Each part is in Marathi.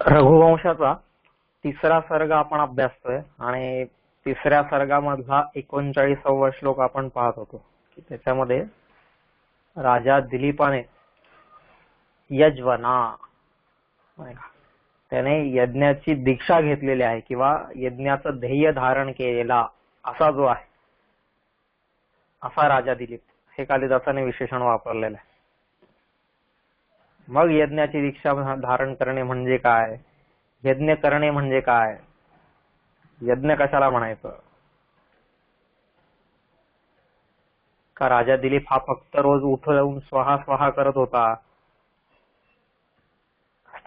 रघुवंशाचा तिसरा सर्ग आपण अभ्यासतोय आणि तिसऱ्या सर्गामधला 39वा श्लोक आपण पाहत होतो की त्याच्यामध्ये राजा दिलीपाने यज्वना त्याने यज्ञाची दीक्षा घेतलेली आहे किंवा यज्ञाचं ध्येय धारण केलेला असा जो आहे असा राजा दिलीप हे कालिदासाने विशेषण वापरलेलं आहे. मग यज्ञाची दीक्षा धारण करणे म्हणजे काय, यज्ञ करणे म्हणजे काय, यज्ञ कशाला म्हणायचं, का राजा दिलीप हा फक्त रोज उठून स्वाहा स्वाहा करत होता,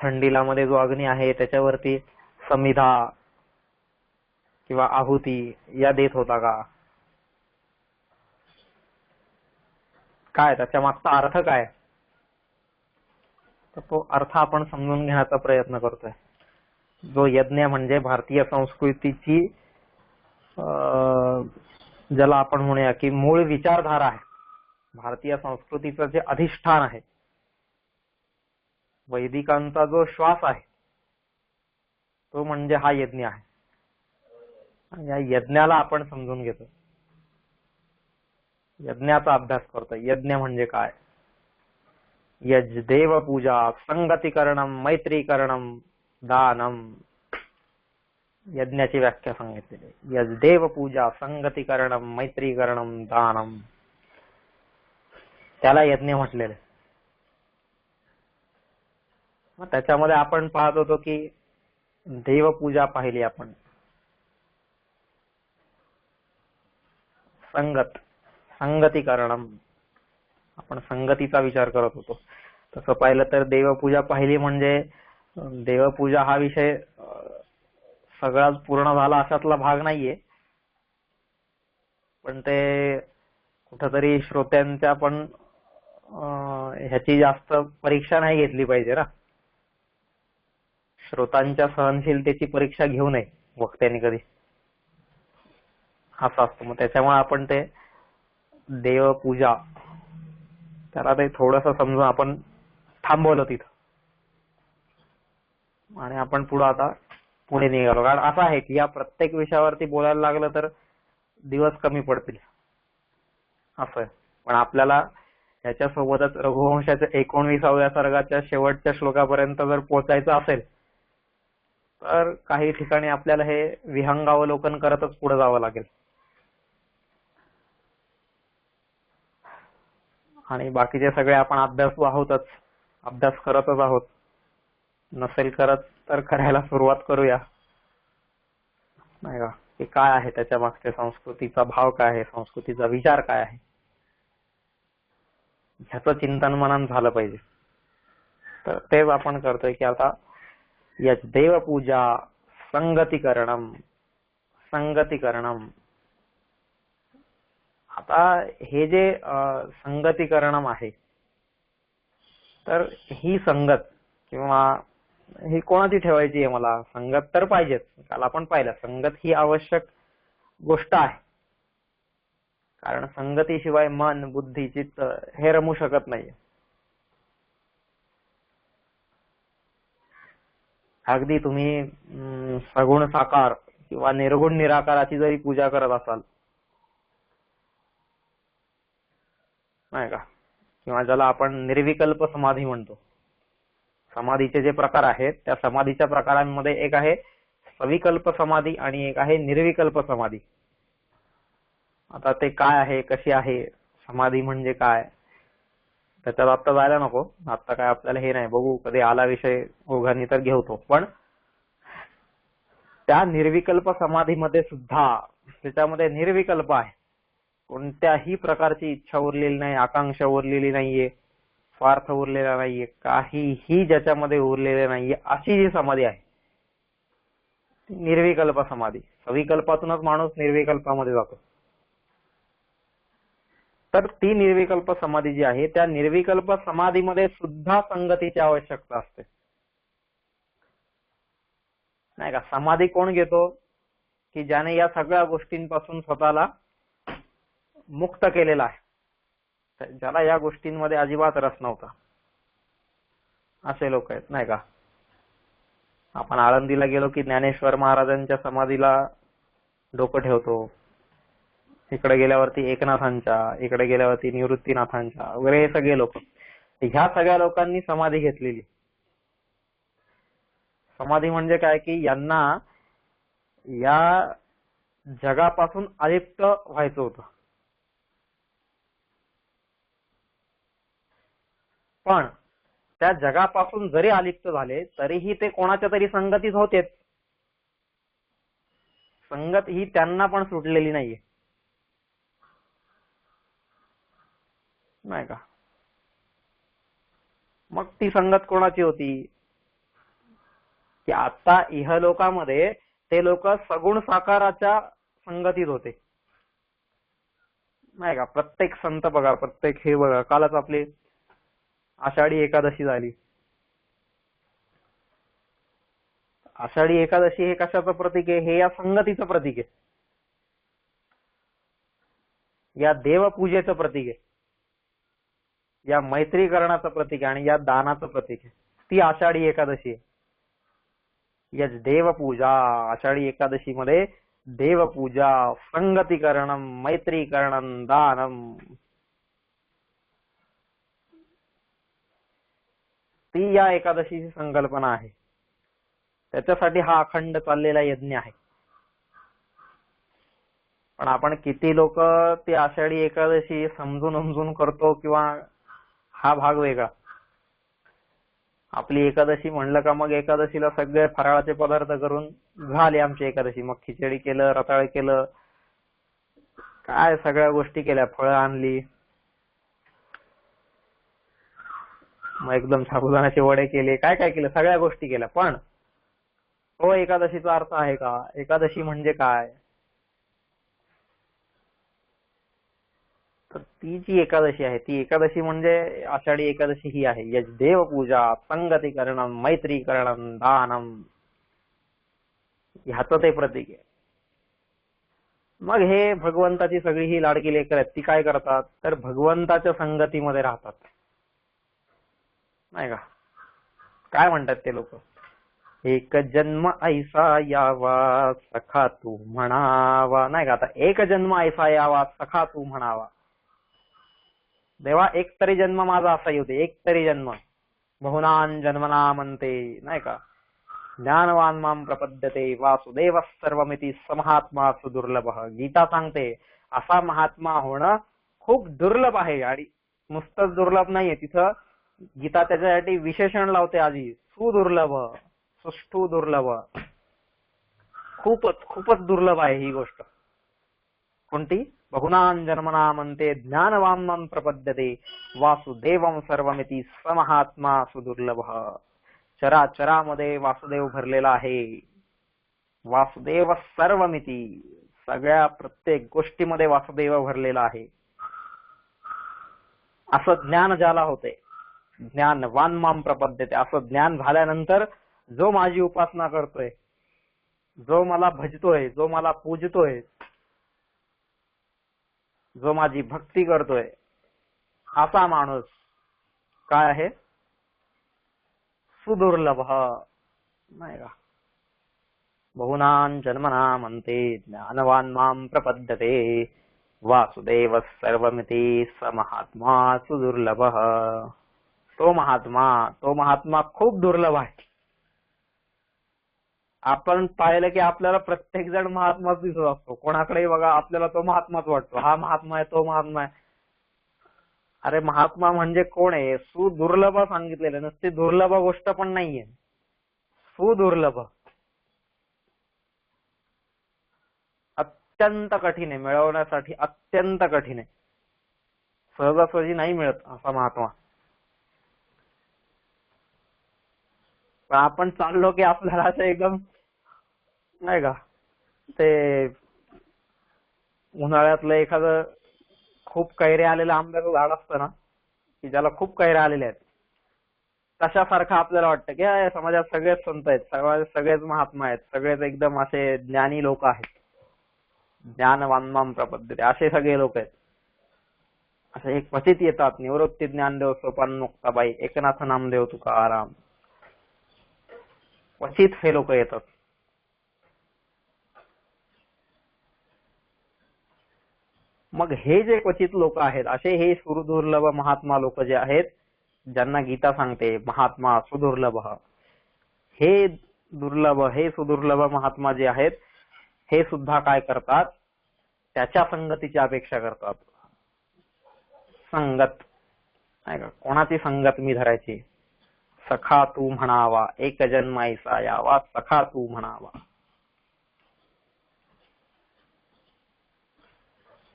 थंडीला मध्ये जो अग्नी आहे त्याच्यावरती समिधा किंवा आहुती या देत होता का, काय त्याच्या मागचा अर्थ काय, तर तो अर्थ आपण समजून घेण्याचा प्रयत्न करतोय. जो यज्ञ म्हणजे भारतीय संस्कृतीची ज्याला आपण म्हणूया की मूळ विचारधारा आहे, भारतीय संस्कृतीचं जे अधिष्ठान आहे, वैदिकांचा जो श्वास आहे तो म्हणजे हा यज्ञ आहे. या यज्ञाला आपण समजून घेतो, यज्ञाचा अभ्यास करतोय. यज्ञ म्हणजे काय, यज्देव पूजा संगतीकरणम मैत्रीकरणम दानम, यज्ञाची व्याख्या सांगितलेली. यज्देव पूजा संगतीकरणम मैत्रीकरणम दानम, त्याला यज्ञ म्हटलेले. मग त्याच्यामध्ये आपण पाहत होतो की देवपूजा पाहिली आपण, संगतीकरणम आपण संगतीचा विचार करत होतो. तसं पाहिलं तर देवपूजा पाहिली म्हणजे देवपूजा हा विषय सगळाच पूर्ण झाला अशातला भाग नाहीये, पण ते कुठंतरी श्रोत्यांच्या पण ह्याची जास्त परीक्षा नाही घेतली पाहिजे ना, श्रोतांच्या सहनशीलतेची परीक्षा घेऊ नये वक्त्यांनी कधी, असं असतं. मग त्याच्यामुळे आपण ते देवपूजा त्याला ते थोडंसं समजून आपण थांबवलं तिथं आणि आपण पुढे निघालो. कारण असं आहे की या प्रत्येक विषयावरती बोलायला लागलं तर दिवस कमी पडतील असं आहे. पण आपल्याला ह्याच्यासोबतच रघुवंशाच्या 19व्या सर्गाच्या शेवटच्या श्लोकापर्यंत जर पोहोचायचं असेल तर काही ठिकाणी आपल्याला हे विहंगावलोकन करतच पुढे जावं लागेल. आणि बाकीचे सगळे आपण अभ्यासू आहोतच, अभ्यास करतच आहोत. नसेल करत तर करायला सुरुवात करूया, नाही का, की काय आहे त्याच्या मागच्या संस्कृतीचा भाव काय आहे, संस्कृतीचा विचार काय आहे, ह्याचं चिंतन मनन झालं पाहिजे. तर तेच आपण करतोय की आता यज्देव पूजा संगतीकरणम. आता हे जे संगतीकरणम आहे, तर ही संगत किंवा ही कोणाची ठेवायची आहे, मला संगत तर पाहिजेच. काल आपण पाहिलं संगत ही आवश्यक गोष्ट आहे, कारण संगतीशिवाय मन बुद्धी चित्त हे रमू शकत नाही. अगदी तुम्ही सगुण साकार किंवा निर्गुण निराकाराची जरी पूजा करत असाल, नाही का, किंवा ज्याला आपण निर्विकल्प समाधी म्हणतो, समाधीचे जे प्रकार आहेत त्या समाधीच्या प्रकारांमध्ये एक आहे सविकल्प समाधी आणि एक आहे निर्विकल्प समाधी. आता ते काय आहे, कशी आहे समाधी, म्हणजे काय, त्याच्यात आता जायला नको. आता काय आपल्याला हे नाही, बघू कधी आला विषय ओघांनी तर घेतो. पण त्या निर्विकल्प समाधीमध्ये सुद्धा त्याच्यामध्ये निर्विकल्प आहे, कोणत्याही प्रकारची इच्छा उरलेली नाही, आकांक्षा उरलेली नाहीये, स्वार्थ उरलेला नाहीये, काहीही ज्याच्यामध्ये उरलेले नाहीये, अशी जी समाधी आहे निर्विकल्प समाधी. सविकल्पातूनच माणूस निर्विकल्पामध्ये जातो. तर ती निर्विकल्प समाधी जी आहे त्या निर्विकल्प समाधीमध्ये सुद्धा संगतीची आवश्यकता असते, नाही का. समाधी कोण घेतो, की ज्याने या सगळ्या गोष्टींपासून स्वतःला मुक्त केलेला आहे, ज्याला या गोष्टींमध्ये अजिबात रस नव्हता, असे लोक आहेत, नाही का. आपण आळंदीला गेलो की ज्ञानेश्वर महाराजांच्या समाधीला डोकं ठेवतो. इकडे गेल्यावरती एकनाथांच्या, इकडे गेल्यावरती निवृत्तीनाथांच्या वगैरे हे सगळे लोक. ह्या सगळ्या लोकांनी समाधी घेतलेली. समाधी म्हणजे काय की यांना या जगापासून अलिप्त व्हायचं होतं. पण त्या जगापासून जरी अलिप्त झाले तरीही ते कोणाच्या तरी संगतीत होतेच. संगत ही त्यांना पण सुटलेली नाहीये, नाही का. मग ती संगत कोणाची होती की आता इहलोकामध्ये ते लोक सगुण साकाराच्या संगतीत होते, नाही का. प्रत्येक संत बघा, प्रत्येक हे बघा, कालच आपली आषाढी एकादशी झाली. आषाढी एकादशी हे कशाचं प्रतीक आहे? हे या संगतीचं प्रतीक आहे, या देवपूजेचं प्रतीक आहे, या मैत्रीकरणाचं प्रतीक आहे आणि या दानाचं प्रतीक आहे. ती आषाढी एकादशी आहे. या देवपूजा, आषाढी एकादशी मध्ये देवपूजा, संगतीकरणम, मैत्रीकरणम, दानम, ती या एकादशीची संकल्पना आहे. त्याच्यासाठी हा अखंड चाललेला यज्ञ आहे. पण आपण किती लोक ती आषाढी एकादशी समजून समजून करतो किंवा हा भाग वेगळा. आपली एकादशी म्हणलं का मग एकादशीला सगळे फराळाचे पदार्थ करून झाले आमची एकादशी. मग खिचडी केलं, रताळ केलं, काय सगळ्या गोष्टी केल्या, फळं आणली, मग एकदम साबुदाण्याचे वडे केले, काय काय केलं, सगळ्या गोष्टी केल्या. पण तो एकादशीचा अर्थ आहे का? एकादशी म्हणजे काय? तर ती जी एकादशी आहे, ती एकादशी म्हणजे आषाढी एकादशी ही आहे. यज देवपूजा, संगतीकरणम, मैत्रीकरणम, दानम, ह्याचं ते प्रतीक आहे. मग हे भगवंताची सगळी ही लाडकी लेकर आहेत, ती काय करतात तर भगवंताच्या संगतीमध्ये राहतात, नाही का. काय म्हणतात ते लोक? एक जन्म ऐसा यावा सखा तू म्हणावा, नाही का. आता एक जन्म ऐसा यावा सखा तू म्हणावा. देवा एक तरी जन्म माझा असा येऊ दे, एक तरी जन्म. बहुनान जन्मना म्हणते, नाही का. ज्ञानवान माम प्रपद्यते वासुदेव सर्वमिती समहात्मा सुदुर्लभ. गीता सांगते असा महात्मा होणं खूप दुर्लभ आहे. आणि नुसतंच दुर्लभ नाहीये, तिथं गीता त्याच्यासाठी विशेषण लावते आधी, सुदुर्लभ, सुष्ठू दुर्लभ. खूपच खूपच दुर्लभ आहे ही गोष्ट. कोणती? बहुनान जन्मना म्हणते ज्ञानवान माम प्रपद्यते वासुदेवम सर्वमिती समहात्मा सुदुर्लभ. चराचरामध्ये वासुदेव भरलेला आहे. वासुदेव सर्वमिती, सगळ्या प्रत्येक गोष्टीमध्ये वासुदेव भरलेला आहे. असं ज्ञान ज्याला होते, ज्ञानवान माम प्रपद्यते, असं ज्ञान झाल्यानंतर जो माझी उपासना करतोय, जो मला भजतोय, जो मला पूजतोय, जो माझी भक्ती करतोय, असा माणूस काय आहे? सुदुर्लभ, नाही का. बहुनान जन्मना म्हणते ज्ञानवान माम प्रपद्यते वासुदेव सर्वमिती समहात्मा सुदुर्लभ. तो महात्मा खूप दुर्लभ आहे. आपण पाहिलं की आपल्याला प्रत्येक जण महात्माच दिसत असतो. कोणाकडे बघा आपल्याला तो महात्माच वाटतो, हा महात्मा आहे, तो महात्मा आहे. अरे महात्मा म्हणजे कोण आहे? सुदुर्लभ सांगितलेलं, नुसती दुर्लभ गोष्ट पण नाहीये, सुदुर्लभ. अत्यंत कठीण आहे मिळवण्यासाठी, अत्यंत कठीण आहे. सहजासहजी नाही मिळत असा महात्मा. पण आपण चाललो की आपल्याला असं एकदम, नाही का, ते उन्हाळ्यातलं एखादं खूप कैऱ्या आलेलं आंब्याचं झाड असतं ना, की ज्याला खूप कैऱ्या आलेल्या आहेत, तशासारखं आपल्याला वाटतं की समाजात सगळेच संत आहेत, सगळेच महात्मा आहेत, सगळेच एकदम असे ज्ञानी लोक आहेत, ज्ञानवान माम प्रपद्यते, असे सगळे लोक आहेत. असे एक क्वचित येतात. निवृत्ती ज्ञानदेव, सोपान मुक्ताबाई, एकनाथ नामदेव तुकाराम. क्वचित हे लोक येतात. मग हे जे क्वचित लोक आहेत, असे हे सुदुर्लभ महात्मा लोक जे आहेत, ज्यांना गीता सांगते महात्मा सुदुर्लभ, हे दुर्लभ, हे सुदुर्लभ महात्मा जे आहेत, हे सुद्धा काय करतात, त्याच्या संगतीची अपेक्षा करतात. संगत नाही का, कोणाची संगत मी धरायची? सखा तू म्हणावा, एक जन्माईसा यावा, सखा तू म्हणावा.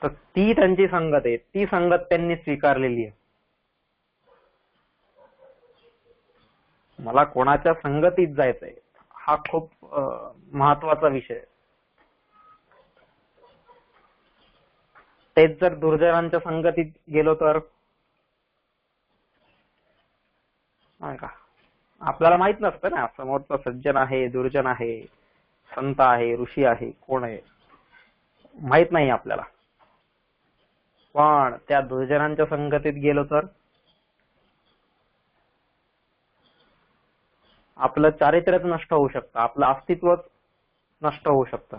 तर ती त्यांची संगत आहे, ती संगत त्यांनी स्वीकारलेली आहे. मला कोणाच्या संगतीत जायचंय, हा खूप महत्वाचा विषय. तेच जर दुर्जनांच्या संगतीत गेलो तर नाही का, आपल्याला माहित नसतं ना समोरचा सज्जन आहे, दुर्जन आहे, संत आहे, ऋषी आहे, कोण आहे, माहित नाही आपल्याला. पण त्या दुर्जनांच्या संगतीत गेलो तर आपलं चारित्र्यच नष्ट होऊ शकतं, आपलं अस्तित्वच नष्ट होऊ शकतं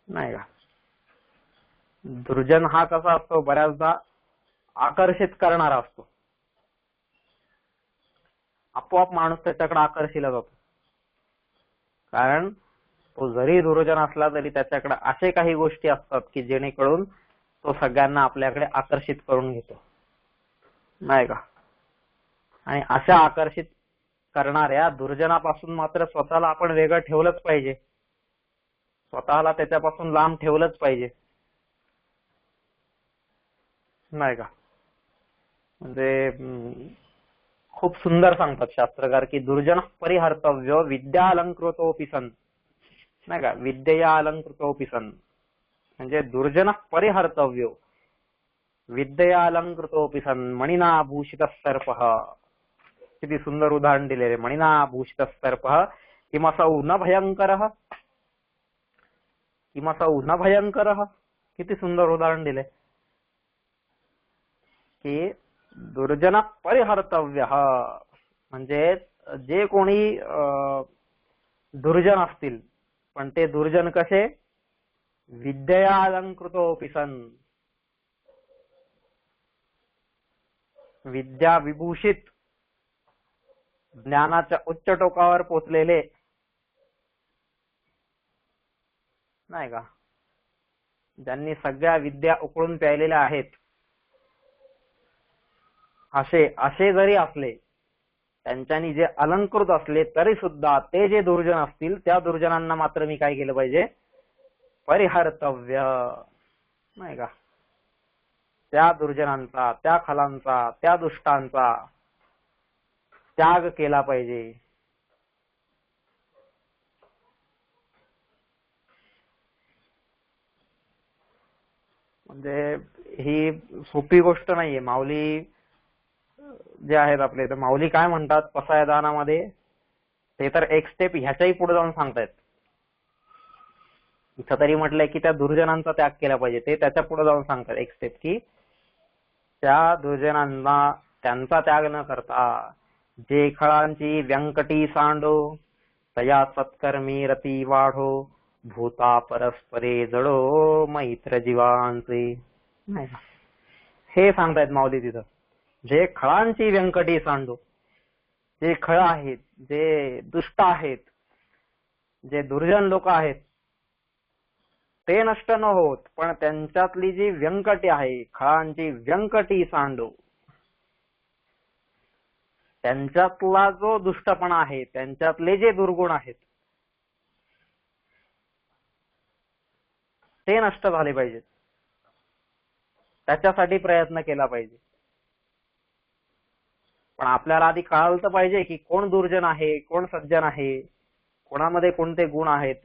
नाही का. दुर्जन हा कसा असतो, बऱ्याचदा आकर्षित करणारा असतो. आपोआप माणूस त्याच्याकडे आकर्षिला जातो, कारण तो जरी दुर्जन असला तरी त्याच्याकडे असे काही गोष्टी असतात की जेणेकरून तो सगळ्यांना आपल्याकडे आकर्षित करून घेतो नाही का. आणि अशा आकर्षित करणाऱ्या दुर्जनापासून मात्र स्वतःला आपण वेगळं ठेवलंच पाहिजे, स्वतःला त्याच्यापासून लांब ठेवलंच पाहिजे नाही का. म्हणजे खूप सुंदर सांगतात शास्त्रकार की दुर्जन परिहर्तव्य विद्या अलंकृतोपि सन नाही का, विद्यया अलंकृतोपि सन, म्हणजे दुर्जन परिहर्तव्यो विद्यया अलंकृतोपि सन मणिना भूषित सर्प. किती सुंदर उदाहरण दिलेले, मणिना भूषित सर्प किमसौ न भयंकर, किमसौ न भयंकर, किती सुंदर उदाहरण दिले की दुर्जन परिहर्तव्य म्हणजे जे कोणी दुर्जन असतील, पण ते दुर्जन कसे, विद्यया अलंकृतोपि सन, विद्या विभूषित, ज्ञानाच्या उच्च टोकावर पोचलेले नाही का, ज्यांनी सगळ्या विद्या उकळून प्यायलेल्या आहेत, असे जरी असले, त्यांच्यानी जे अलंकृत असले तरी सुद्धा ते जे दुर्जन असतील त्या दुर्जनांना मात्र मी काय केलं पाहिजे, परिहर्तव्य नाही का, त्या दुर्जनांचा, त्या खलांचा, त्या दुष्टांचा त्याग केला पाहिजे. म्हणजे ही सोपी गोष्ट नाहीये. माऊली जे आहेत आपले, तर माऊली काय म्हणतात पसायदानामध्ये, ते तर एक स्टेप ह्याच्याही पुढे जाऊन सांगतायत. इथं तरी म्हटलंय की त्या दुर्जनांचा त्याग केला पाहिजे, ते त्याच्या पुढे जाऊन सांगतात एक स्टेप की त्या दुर्जनांना त्यांचा त्याग न करता जे खळांची व्यंकटी सांडो, तया सत्कर्मी रती वाढो, भूता परस्परे जडो मैत्र जीवांचे नाही का, हे सांगतायत माऊली तिथं. जे खळांची व्यंकटी सांडो, जे खळ आहेत, जे दुष्ट आहेत, जे दुर्जन लोक आहेत, ते नष्ट न होत, पण त्यांच्यातली जी व्यंकटी आहे, खळांची व्यंकटी सांडो, त्यांच्यातला जो दुष्टपणा आहे, त्यांच्यातले जे दुर्गुण आहेत, ते नष्ट झाले पाहिजेत. त्याच्यासाठी प्रयत्न केला पाहिजे. पण आपल्याला आधी कळालं तर पाहिजे की कोण दुर्जन आहे, कोण सज्जन आहे, कोणामध्ये कोणते गुण आहेत,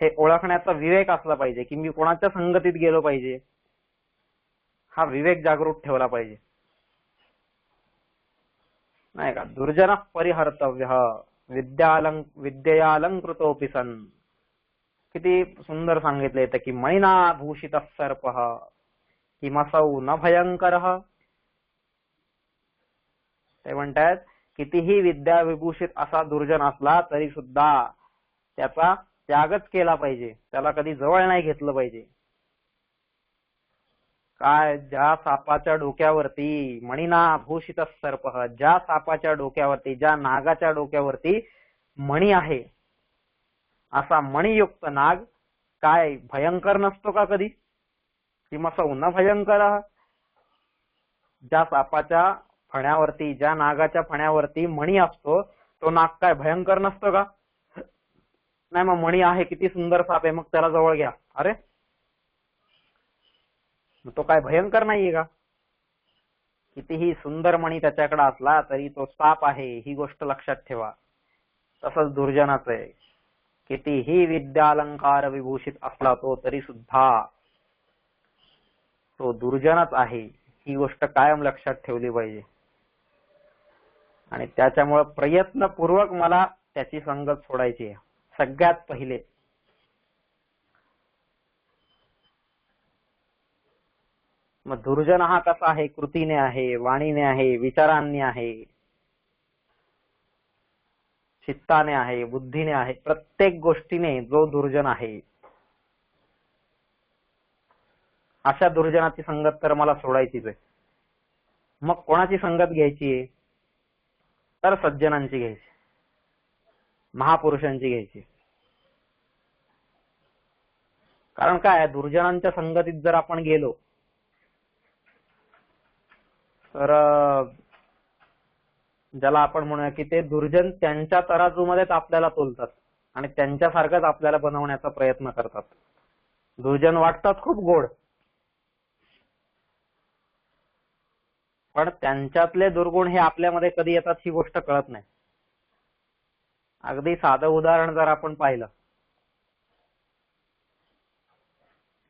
हे ओळखण्याचा विवेक असला पाहिजे की मी कोणाच्या संगतीत गेलो पाहिजे, हा विवेक जागृत ठेवला पाहिजे नाही का. दुर्जन परिहर्तव्य विद्यया अलंकृतोपि सन, किती सुंदर सांगितलं येतं की मणिना भूषित सर्प किमसौ न भयंकर. ते म्हणतात कितीही विद्या विभूषित असा दुर्जन असला तरी सुद्धा त्याचा त्यागच केला पाहिजे, त्याला कधी जवळ नाही घेतलं पाहिजे. काय, ज्या सापाच्या डोक्यावरती मणिना भूषित सर्प, ज्या सापाच्या डोक्यावरती, ज्या नागाच्या डोक्यावरती मणी आहे, असा मणियुक्त नाग काय भयंकर नसतो का कधी? किंवा न भयंकर. ज्या सापाच्या फण्यावरती, ज्या नागाच्या फण्यावरती मणी असतो, तो नाग काय भयंकर नसतो का? नाही, मग मणी आहे, किती सुंदर साप आहे, मग त्याला जवळ घ्या. अरे तो काय भयंकर नाहीये का? कितीही सुंदर मणी त्याच्याकडे असला तरी तो साप आहे, ही गोष्ट लक्षात ठेवा. तसंच दुर्जनाचं आहे. कितीही विद्यालंकार विभूषित असला तो तरी सुद्धा तो दुर्जनच आहे, ही गोष्ट कायम लक्षात ठेवली पाहिजे. आणि त्याच्यामुळे प्रयत्नपूर्वक मला त्याची संगत सोडायची आहे सगळ्यात पहिले. मग दुर्जन हा कसा आहे? कृतीने आहे, वाणीने आहे, विचारांनी आहे, चित्ताने आहे, बुद्धीने आहे, प्रत्येक गोष्टीने जो दुर्जन आहे, अशा दुर्जनाची संगत तर मला सोडायचीच आहे. मग कोणाची संगत घ्यायची? तर सज्जनांची घ्यायची, महापुरुषांची घ्यायची. कारण काय, दुर्जनांच्या संगतीत जर आपण गेलो तर ज्याला आपण म्हणूया की ते दुर्जन त्यांच्या तराजूमध्येच आपल्याला तोलतात आणि त्यांच्यासारखंच आपल्याला बनवण्याचा प्रयत्न करतात. दुर्जन वाटतात खूप गोड, पण त्यांच्यातले दुर्गुण हे आपल्यामध्ये कधी येतात ही गोष्ट कळत नाही. अगदी साधं उदाहरण जर आपण पाहिलं,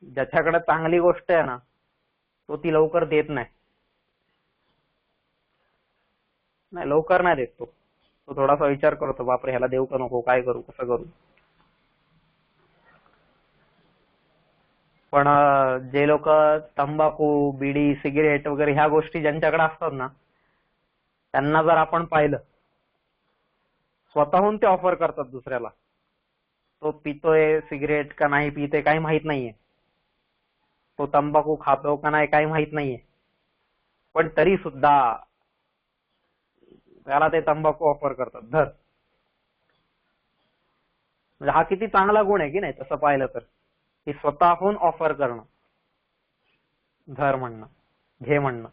ज्याच्याकडे चांगली गोष्ट आहे ना, तो ती लवकर देत नाही. लवकर नाही देत. तो थोडासा विचार करतो, बापरे ह्याला देऊ का नको, काय करू, कसं करू. पण जे लोक तंबाखू, बिडी, सिगरेट वगैरे ह्या गोष्टी ज्यांच्याकडे असतात ना, त्यांना जर आपण पाहिलं, स्वतःहून ते ऑफर करतात दुसऱ्याला. तो पितोय सिगरेट का नाही पिते काही माहित नाहीये, तो तंबाखू खातो का नाही काही माहित नाहीये, पण तरी सुद्धा त्याला ते तंबाखू ऑफर करतात. धर. म्हणजे हा किती चांगला गुण आहे की नाही तसं पाहिलं तर, की स्वतःहून ऑफर करणं, धर म्हणणं, घे म्हणणं.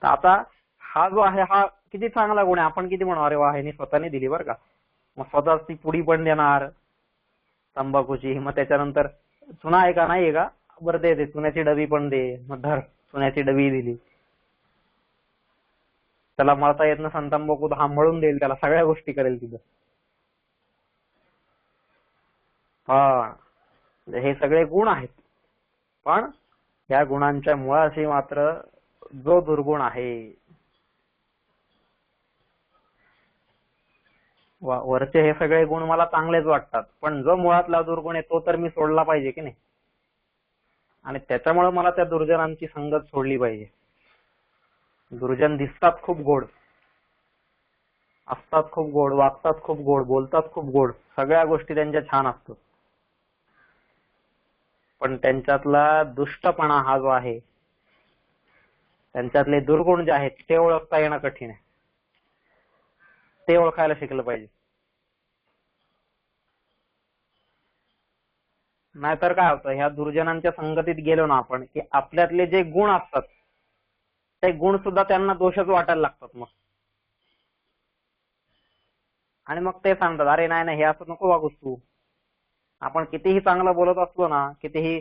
तर आता हा जो आहे हा किती चांगला गुण आहे. आपण किती म्हणू, अरे वा ह्यानी स्वतःने दिली बरं का. मग स्वतः ती पुडी पण देणार तंबाखूची. मग त्याच्यानंतर चुना आहे का, नाही आहे का, बरं दे, चुन्याची डबी पण दे. मग धर, चुन्याची डबी दिली. त्याला मळता येत नसेल तंबाखू, हा मळून देईल त्याला, सगळ्या गोष्टी करेल तिथं. हा, हे सगळे गुण आहेत. पण या गुणांच्या मुळाशी मात्र जो दुर्गुण आहे, वरचे हे सगळे गुण मला चांगलेच वाटतात, पण जो मुळातला दुर्गुण आहे तो तर मी सोडला पाहिजे की नाही. आणि त्याच्यामुळे मला त्या दुर्जनांची संगत सोडली पाहिजे. दुर्जन दिसतात खूप गोड, असतात खूप गोड, वागतात खूप गोड, बोलतात खूप गोड, सगळ्या गोष्टी त्यांच्या छान असतात, पण त्यांच्यातला दुष्टपणा हा जो आहे, त्यांच्यातले दुर्गुण जे आहेत ते ओळखता येणं कठीण आहे. ते ओळखायला शिकलं पाहिजे. नाहीतर काय होतं, ह्या दुर्जनांच्या संगतीत गेलो ना आपण, की आपल्यातले जे गुण असतात ते गुण सुद्धा त्यांना दोषच वाटायला लागतात मग. आणि मग ते सांगतात, अरे नाही नाही हे असं नको वागूस तू. आपण कितीही चांगलं बोलत असलो ना, कितीही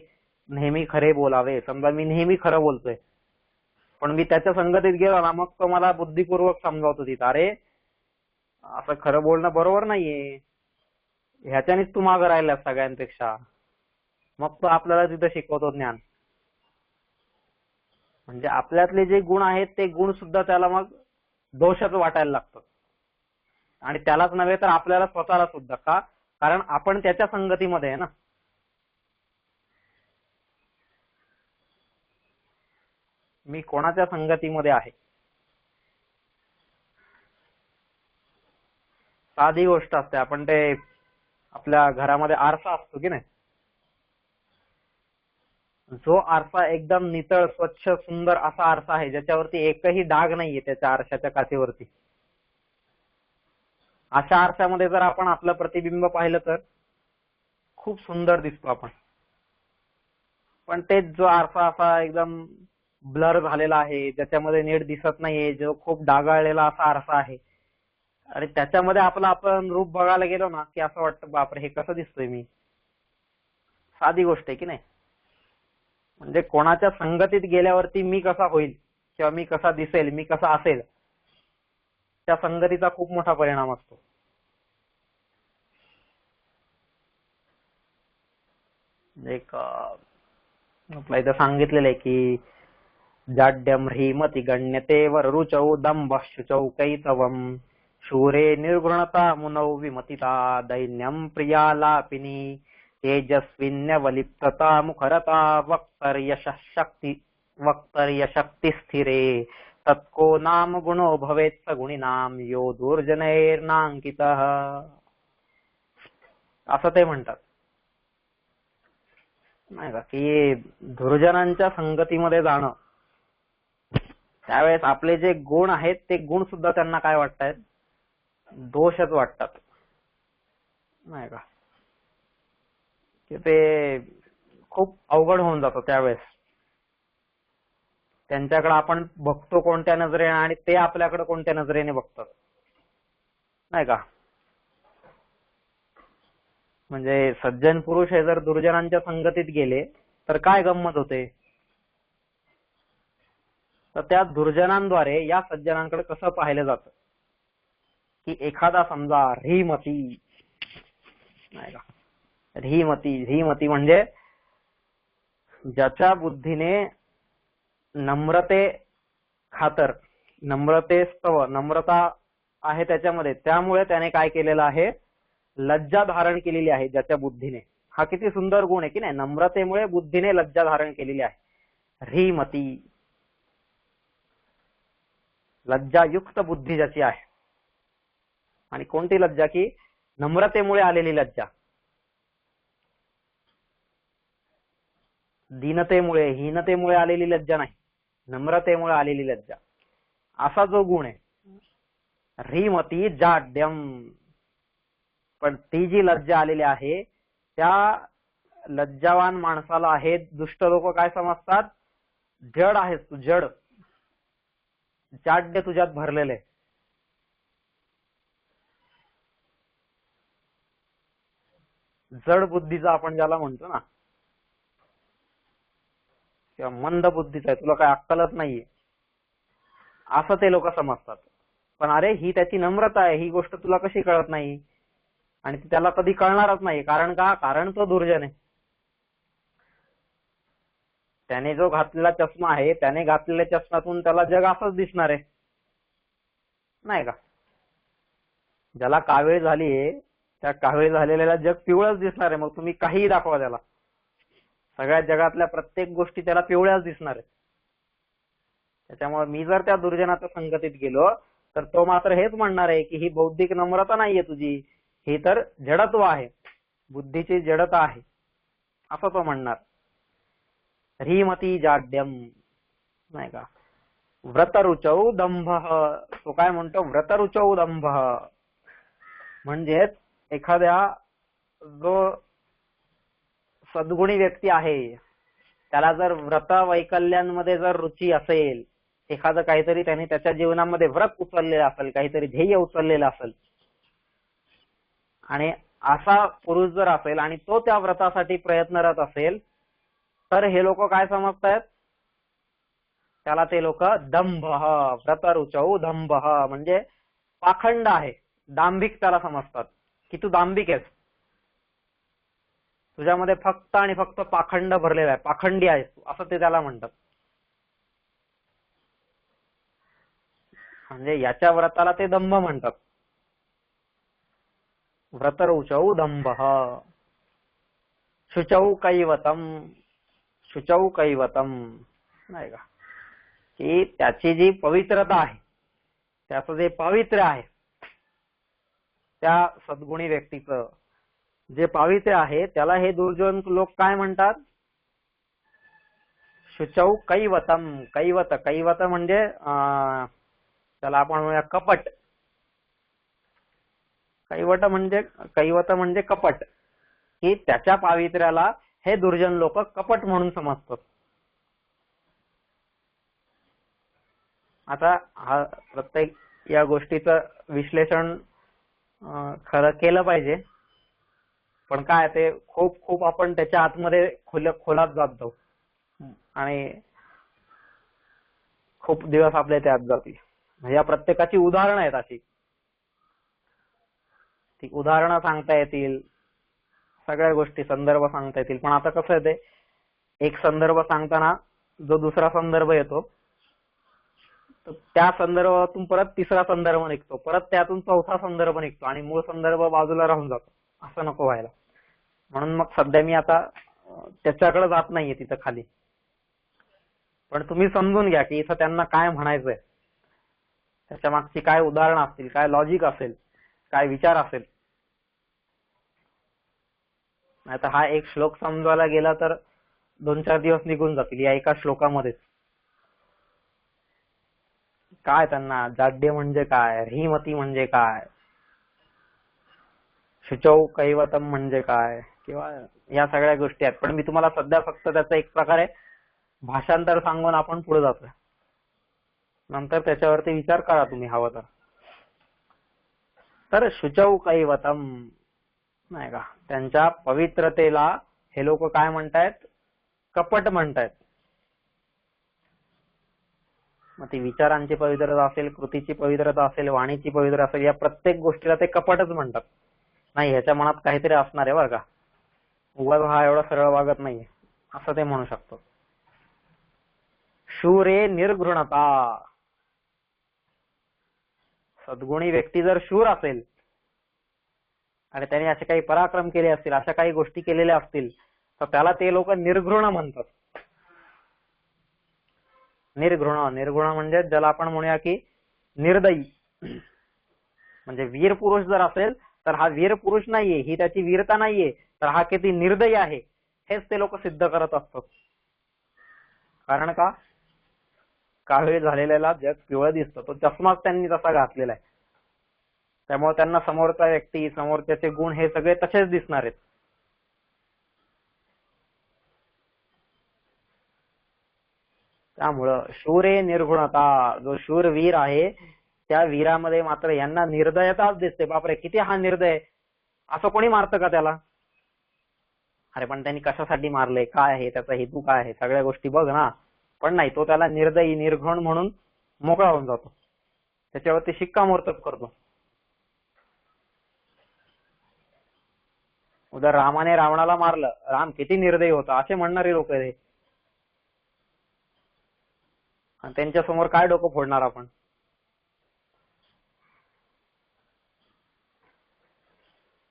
नेहमी खरे बोलावे, समजा मी नेहमी खरं बोलतोय, पण मी त्याच्या संगतीत गेलो ना, मग तो मला बुद्धिपूर्वक समजावतो तिथं, अरे असं खरं बोलणं बरोबर नाहीये, ह्याच्यानेच तू मागं राहिलास सगळ्यांपेक्षा. मग तो आपल्याला तिथं शिकवतो ज्ञान. म्हणजे आपल्यातले जे गुण आहेत ते गुण सुद्धा त्याला मग दोषच वाटायला लागतात. आणि त्यालाच नव्हे तर आपल्याला स्वतःला सुद्धा. का? कारण आपण त्याच्या संगतीमध्ये आहे ना. मी कोणाच्या संगतीमध्ये आहे. साधी गोष्ट असते. आपण ते आपल्या घरामध्ये आरसा असतो की नाही, जो आरसा एकदम नितळ स्वच्छ सुंदर असा आरसा आहे ज्याच्यावरती एकही डाग नाहीये त्याच्या आरशाच्या काचेवरती, अशा आरशामध्ये जर आपण आपलं प्रतिबिंब पाहिलं तर खूप सुंदर दिसतो आपण. पण तेच जो आरसा असा एकदम ब्लर झालेला आहे, ज्याच्यामध्ये नीट दिसत नाहीये, जो खूप डागाळलेला असा आरसा आहे, आणि त्याच्यामध्ये आपलं आपण रूप बघायला गेलो ना की असं वाटतं बापरे हे कसं दिसतोय मी. साधी गोष्ट आहे की नाही. म्हणजे कोणाच्या संगतीत गेल्यावरती मी कसा होईल किंवा मी कसा दिसेल, मी कसा असेल, त्या संगतीचा खूप मोठा परिणाम असतो. एक आपल्या इथं सांगितलेलं आहे की जाड्यम ह्रीमती गण्यते वररुचौ दंभ शुचौ कैतवम शूरे निर्गुणता मुनौ विमतिता दैन्यम प्रियालापिनी तेजस्विन्यवलिप्तता मुखरता वक्तर्यशक्ति स्थिरे तत्को नाम गुणो भवेत् स गुणिनाम यो दुर्जनैर्नांकितः, असं ते म्हणतात. नाही का की दुर्जनांच्या संगतीमध्ये जाणं, त्यावेळेस आपले जे गुण आहेत ते गुण सुद्धा त्यांना काय वाटतायत, दोषच वाटतात. नाही का की ते खूप अवघड होऊन जातं त्यावेळेस. त्यांच्याकडे आपण बघतो कोणत्या नजरेने आणि ते आपल्याकडे कोणत्या नजरेने बघतात. नाही का. म्हणजे सज्जन पुरुष हे जर दुर्जनांच्या संगतीत गेले तर काय गंमत होते, तर त्या दुर्जनांद्वारे या सज्जनांकडे कसं पाहिलं जातं की एखादा समजा ह्रीमती, नाही का, ह्रीमती म्हणजे ज्याच्या बुद्धीने नम्रते खातर, नम्रतेस्तव, नम्रता आहे त्याच्यामध्ये, त्यामुळे त्याने काय केलेलं आहे, लज्जा धारण केलेली आहे ज्याच्या बुद्धीने. हा किती सुंदर गुण आहे की नाही. नम्रतेमुळे बुद्धीने लज्जा धारण केलेली आहे. ह्रीमती, लज्जायुक्त बुद्धी ज्याची आहे. आणि कोणती लज्जा की नम्रतेमुळे आलेली लज्जा, दीनतेमुळे हीनतेमुळे आलेली लज्जा नाही, नम्रतेमुळे आलेली लज्जा, असा जो गुण आहे. ह्रीमती जाड्यम, पण ती जी लज्जा आलेली आहे त्या लज्जावान माणसाला आहे दुष्ट लोक काय समजतात, जड आहेस तू, जड, जाड्य तुझ्यात भरलेले. जड बुद्धीचा आपण ज्याला म्हणतो ना, किंवा मंद बुद्धीचा आहे, तुला काय अक्कलच नाहीये, असं ते लोक समजतात. पण अरे ही त्याची नम्रता आहे, ही गोष्ट तुला कशी कळत नाही, आणि ती त्याला कधी कळणारच नाही. कारण का, कारण तो दुर्जन आहे. त्याने जो घातलेला चष्मा आहे, त्याने घातलेल्या चष्म्यातून त्याला जग असंच दिसणार आहे. नाही का. ज्याला कावीळ झालीये त्या कावीळ झालेल्याला जग पिवळंच दिसणार आहे. मग तुम्ही काहीही दाखवा त्याला, सगळ्या जगातल्या प्रत्येक गोष्टी त्याला पिवळ्याच दिसणार आहे. त्याच्यामुळे मी जर त्या दुर्जनाच्या संगतीत गेलो तर तो मात्र हेच म्हणणार आहे की ही बौद्धिक नम्रता नाहीये तुझी, ही तर जडत्व आहे, बुद्धीची जडता आहे, असं तो म्हणणार. ह्रीमती जाड्यम, नाही का. व्रतरुचौ दंभ, तो काय म्हणतो, व्रतरुचौ दंभ म्हणजेच एखाद्या जो सद्गुणी व्यक्ती आहे त्याला जर व्रत वैकल्यांमध्ये जर रुची असेल, एखादं काहीतरी त्याने त्याच्या जीवनामध्ये व्रत उचललेलं असेल, काहीतरी ध्येय उचललेलं असेल, आणि असा पुरुष जर असेल आणि तो त्या व्रतासाठी प्रयत्नरत असेल, तर हे लोक काय समजतायत, त्याला ते लोक दंभ, व्रतरुचौ दंभ म्हणजे पाखंड आहे, दांभिक त्याला समजतात की तू दांभिक आहेस, तुझ्यामध्ये फक्त आणि फक्त पाखंड भरलेला आहे, पाखंडी आहेस तू, असं ते त्याला म्हणतात. म्हणजे याच्या व्रताला ते दंभ म्हणतात. व्रतरुचौ दंभ, शुचौ कैवतम, शुचौ कैवतम, नाही का. की त्याची जी पवित्रता आहे, त्याचं जे पावित्र्य आहे, त्या सद्गुणी व्यक्तीचं जे पावित्र्य आहे त्याला हे दुर्जन लोक काय म्हणतात? शुचौ कैवतम. कैवत, कैवत म्हणजे त्याला आपण म्हणूया कपट. कैवत म्हणजे कपट, की त्याच्या पावित्र्याला हे दुर्जन लोक कपट म्हणून समजतात. आता हा प्रत्येक या गोष्टीचं विश्लेषण खरं केलं पाहिजे, पण काय ते खूप खूप आपण त्याच्या आतमध्ये खोलात जातो आणि खूप दिवस आपले त्यात जातील. या प्रत्येकाची उदाहरणं आहेत अशी, ती उदाहरणं सांगता येतील, सगळ्या गोष्टी संदर्भ सांगता येतील. पण आता कसं आहे, ते एक संदर्भ सांगताना जो दुसरा संदर्भ येतो, त्या संदर्भातून परत तिसरा संदर्भ निघतो, परत त्यातून चौथा संदर्भ निघतो आणि मूळ संदर्भ बाजूला राहून जातो. असं नको व्हायला. म्हणून मग सध्या मी आता त्याच्याकडे जात नाहीये तिथं खाली. पण तुम्ही समजून घ्या की इथं त्यांना काय म्हणायचंय, त्याच्या मागची काय उदाहरणं असतील, काय लॉजिक असेल, काय विचार असेल. नाहीतर हा एक श्लोक समजवायला गेला तर 2-4 दिवस निघून जातील या एका श्लोकामध्येच. काय त्यांना जाड्य म्हणजे काय, ह्रीमती म्हणजे काय, शुचौ कैवतम म्हणजे काय, किंवा या सगळ्या गोष्टी आहेत. पण मी तुम्हाला सध्या फक्त त्याचं एक प्रकारे भाषांतर सांगून आपण पुढे जातोय. नंतर त्याच्यावरती विचार करा तुम्ही हवं तर. शुचौ कैवतम, नाही का, त्यांच्या पवित्रतेला हे लोक काय म्हणतायत? कपट म्हणतायत. मग ती विचारांची पवित्रता असेल, कृतीची पवित्रता असेल, वाणीची पवित्रता असेल, या प्रत्येक गोष्टीला ते कपटच म्हणतात. नाही, ह्याच्या मनात काहीतरी असणार आहे बरं का, उगाच हा एवढा सरळ वागत नाहीये असं ते म्हणू शकतो. शूरे निर्घृणता. सद्गुणी व्यक्ती जर शूर असेल आणि त्याने असे काही पराक्रम केले असतील, अशा काही गोष्टी केलेल्या असतील, तर त्याला ते लोक निर्घृण म्हणतात. निर्घृण म्हणजे ज्याला आपण म्हणूया की निर्दयी. म्हणजे वीर पुरुष जर असेल तर हा वीर पुरुष नाहीये, ही त्याची वीरता नाहीये, तर हा किती निर्दयी आहे हेच ते लोक सिद्ध करत असतात. कारण का? काळी झालेल्याला जग पिवळं दिसतं, तो चष्माच त्यांनी तसा घातलेला आहे. त्यामुळे त्यांना समोरचा व्यक्ती, समोरच्याचे गुण हे सगळे तसेच दिसणार आहेत. त्यामुळं शूरे निर्गुणता, जो शूरवीर आहे त्या वीरामध्ये मात्र यांना निर्दयताच दिसते. बापरे, किती हा निर्दय, असं कोणी मारतं का त्याला? अरे पण त्यांनी कशासाठी मारले, काय आहे त्याचा हेतू, काय आहे, सगळ्या गोष्टी बघ ना. पण नाही, तो त्याला निर्दयी निर्घृण म्हणून मोकळा होऊन जातो, त्याच्यावरती शिक्कामोर्तब करतो. उद्या रामाने रावणाला मारलं, राम किती निर्दयी होता असे म्हणणारे लोक आहे. आणि त्यांच्या समोर काय डोकं फोडणार आपण?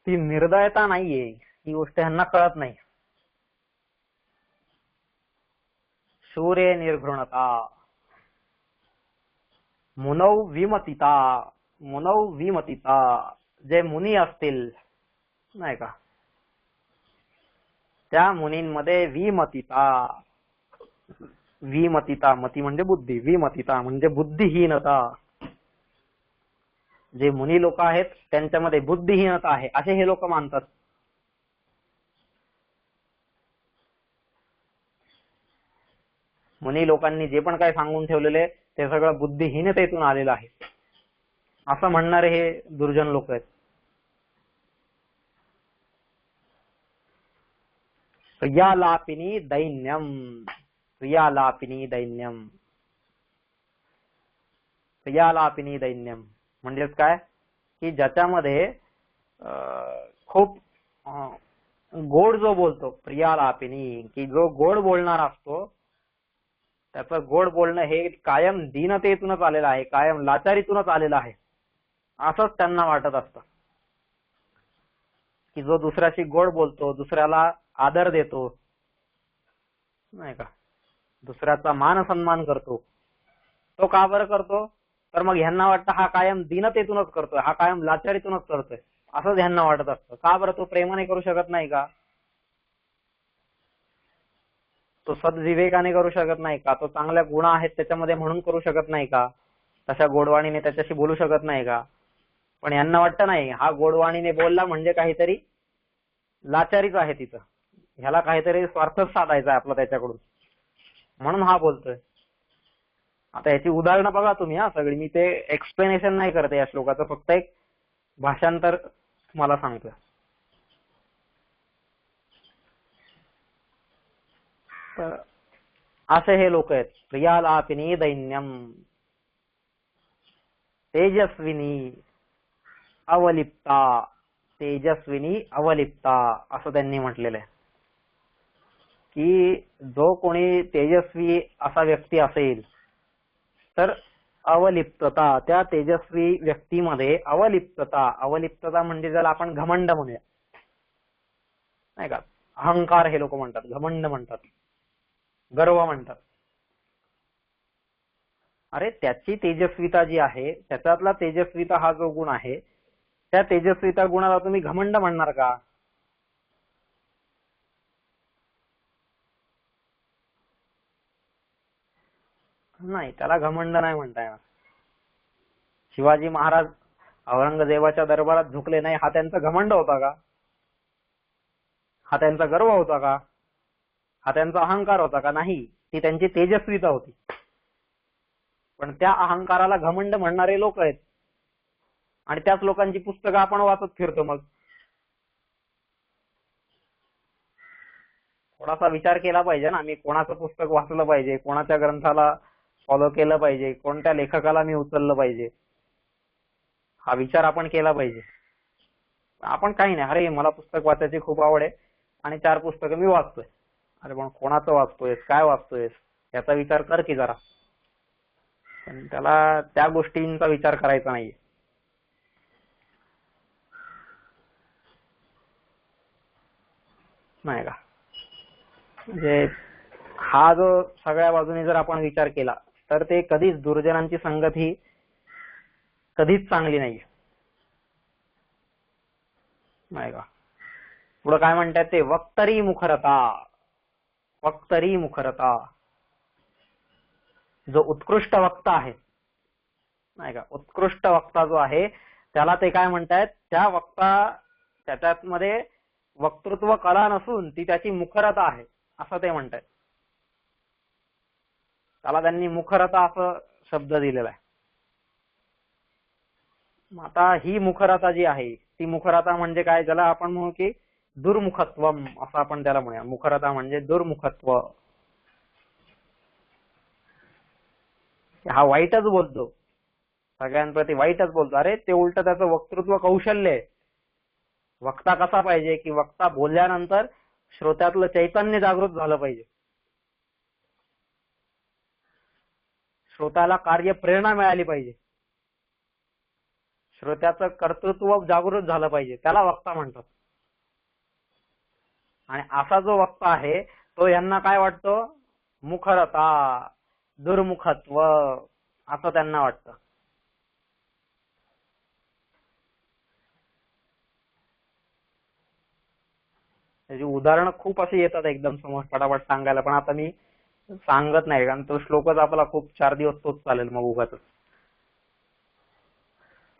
ती निर्दयता नाहीये, ही गोष्ट ह्यांना कळत नाही. शूरे निर्घृणता. मुनौ विमतिता. मुनौ विमतिता, जे मुनी असतील नाही का, त्या मुनींमध्ये विमतिता. विमतिता, मती म्हणजे बुद्धी, विमतिता म्हणजे बुद्धिहीनता. जे मुनी लोक आहेत त्यांच्यामध्ये बुद्धिहीनता आहे असे हे लोक मानतात. मुनी लोकांनी जे पण काय सांगून ठेवलेले ते सगळं बुद्धिहीनतेतून आलेलं आहे असं म्हणणारे हे दुर्जन लोक आहेत. प्रियालापिनी दैन्यम. प्रियालापिनी दैन्यम. प्रियालापिनी दैन्यम म्हणजेच काय, की ज्याच्यामध्ये खूप गोड जो बोलतो, प्रियालापिनी, की जो गोड बोलणार असतो त्याचं गोड बोलणं हे कायम दीनतेतूनच आलेलं आहे, कायम लाचारीतूनच आलेलं आहे असंच त्यांना वाटत असतं. की जो दुसऱ्याशी गोड बोलतो, दुसऱ्याला आदर देतो नाही का, दुसऱ्याचा मान सन्मान करतो, तो का बरं करतो? तर मग ह्यांना वाटतं हा कायम दीनतेतूनच करतोय, हा कायम लाचारीतूनच करतोय, असंच ह्यांना वाटत असतं. का बरं? तो प्रेमाने करू शकत नाही का? तो सद्विवेकाने करू शकत नाही का? तो चांगल्या गुण आहेत त्याच्यामध्ये म्हणून करू शकत नाही का? तशा गोडवाणीने त्याच्याशी बोलू शकत नाही का? पण यांना वाटतं नाही, हा गोडवाणीने बोलला म्हणजे काहीतरी लाचारीच आहे तिथं, ह्याला काहीतरी स्वार्थच साधायचा आहे आपला त्याच्याकडून, म्हणून हा बोलतोय. आता याची उदाहरणं बघा तुम्ही, हा सगळी, मी ते एक्सप्लेनेशन नाही करते या श्लोकाचं, फक्त एक भाषांतर मला सांगतोय. तर असे हे लोक आहेत. प्रियालापिनी दैन्यम तेजस्विनी अवलिप्ता, तेजस्विनी अवलिप्ता असं त्यांनी म्हटलेलं आहे की जो कोणी तेजस्वी असा व्यक्ती असेल तर अवलिप्तता, त्या तेजस्वी व्यक्तीमध्ये अवलिप्तता, अवलिप्तता म्हणजे ज्याला आपण घमंड म्हणूया, नाही का, अहंकार हे लोक म्हणतात, घमंड म्हणतात, गर्व म्हणतात. अरे त्याची तेजस्विता जी आहे, त्याच्यातला तेजस्विता हा जो गुण आहे, त्या तेजस्विता गुणाला तुम्ही घमंड म्हणणार का? नाही, त्याला घमंड नाही म्हणता येणार. शिवाजी महाराज औरंगजेबाच्या दरबारात झुकले नाही, हा त्यांचा घमंड होता का? हा त्यांचा गर्व होता का? हा त्यांचा अहंकार होता का? नाही, ती त्यांची तेजस्विता होती. पण त्या अहंकाराला घमंड म्हणणारे लोक आहेत, आणि त्याच लोकांची पुस्तकं आपण वाचत फिरतो. मग थोडासा विचार केला पाहिजे ना, मी कोणाचं पुस्तक वाचलं पाहिजे, कोणाच्या ग्रंथाला फॉलो केलं पाहिजे, कोणत्या लेखकाला मी उचललं पाहिजे, हा विचार आपण केला पाहिजे. आपण काही नाही, अरे मला पुस्तक वाचायची खूप आवड आहे आणि 4 पुस्तकं मी वाचतोय. अरे पण कोणाचं वाचतोयस, काय वाचतोयस, याचा विचार कर की जरा. पण त्याला त्या गोष्टींचा विचार करायचा नाहीये, नाही का. म्हणजे हा जो सगळ्या बाजूने जर आपण विचार केला तर ते कधीच, दुर्जनांची संगत ही कधीच चांगली नाहीये, नाही का. पुढे काय म्हणतात ते, वक्तरी मुखरता, वक्तरी मुखरता, जो उत्कृष्ट वक्ता आहे, नाही का, उत्कृष्ट वक्ता जो आहे त्याला ते काय म्हणतायत, त्या वक्ता, त्याच्यामध्ये वक्तृत्व कला नसून ती त्याची मुखरता आहे, असं ते म्हणतायत. त्याला त्यांनी मुखरता असं शब्द दिलेला आहे. आता ही मुखरता जी आहे, ती मुखरता म्हणजे काय, ज्याला आपण म्हणू की दुर्मुखत्वम, असं आपण त्याला म्हणूया. मुखरता म्हणजे दुर्मुखत्व, हा वाईटच बोलतो, सगळ्यांप्रती वाईटच बोलतो. अरे ते उलट त्याचं वक्तृत्व कौशल्य आहे. वक्ता कसा पाहिजे की वक्ता बोलल्यानंतर श्रोत्यातलं चैतन्य जागृत झालं पाहिजे, श्रोत्याला कार्य प्रेरणा मिळाली पाहिजे, श्रोत्याचं कर्तृत्व जागृत झालं पाहिजे, त्याला वक्ता म्हणतात. आणि असा जो वक्ता आहे तो यांना काय वाटतो, मुखरता, दुर्मुखत्व असं त्यांना वाटतं. त्याची उदाहरणं खूप अशी येतात एकदम समोर फटाफट सांगायला, पण आता मी सांगत नाही कारण तो श्लोकच आपला खूप 4 दिवस तोच चालेल मग उगाच.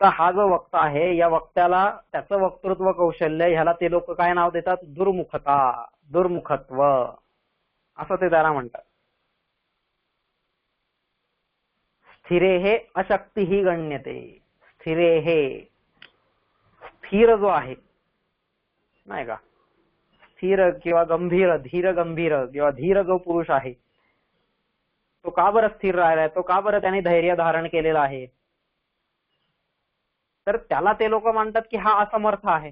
तर हा जो वक्ता आहे, या वक्त्याला त्याचं वक्तृत्व कौशल्य, ह्याला ते लोक काय नाव देतात, दुर्मुखता, दुर्मुखत्व असं ते त्याला म्हणतात. स्थिरे हे अशक्ती ही गण्यते, स्थिरे हे, स्थिर जो आहे, नाही का, स्थिर किंवा गंभीर, धीर गंभीर किंवा धीर जो पुरुष आहे, तो का बरं स्थिर राहिलाय, तो का बरं त्याने धैर्य धारण केलेलं आहे, तर त्याला ते लोक म्हणतात की हा असमर्थ आहे,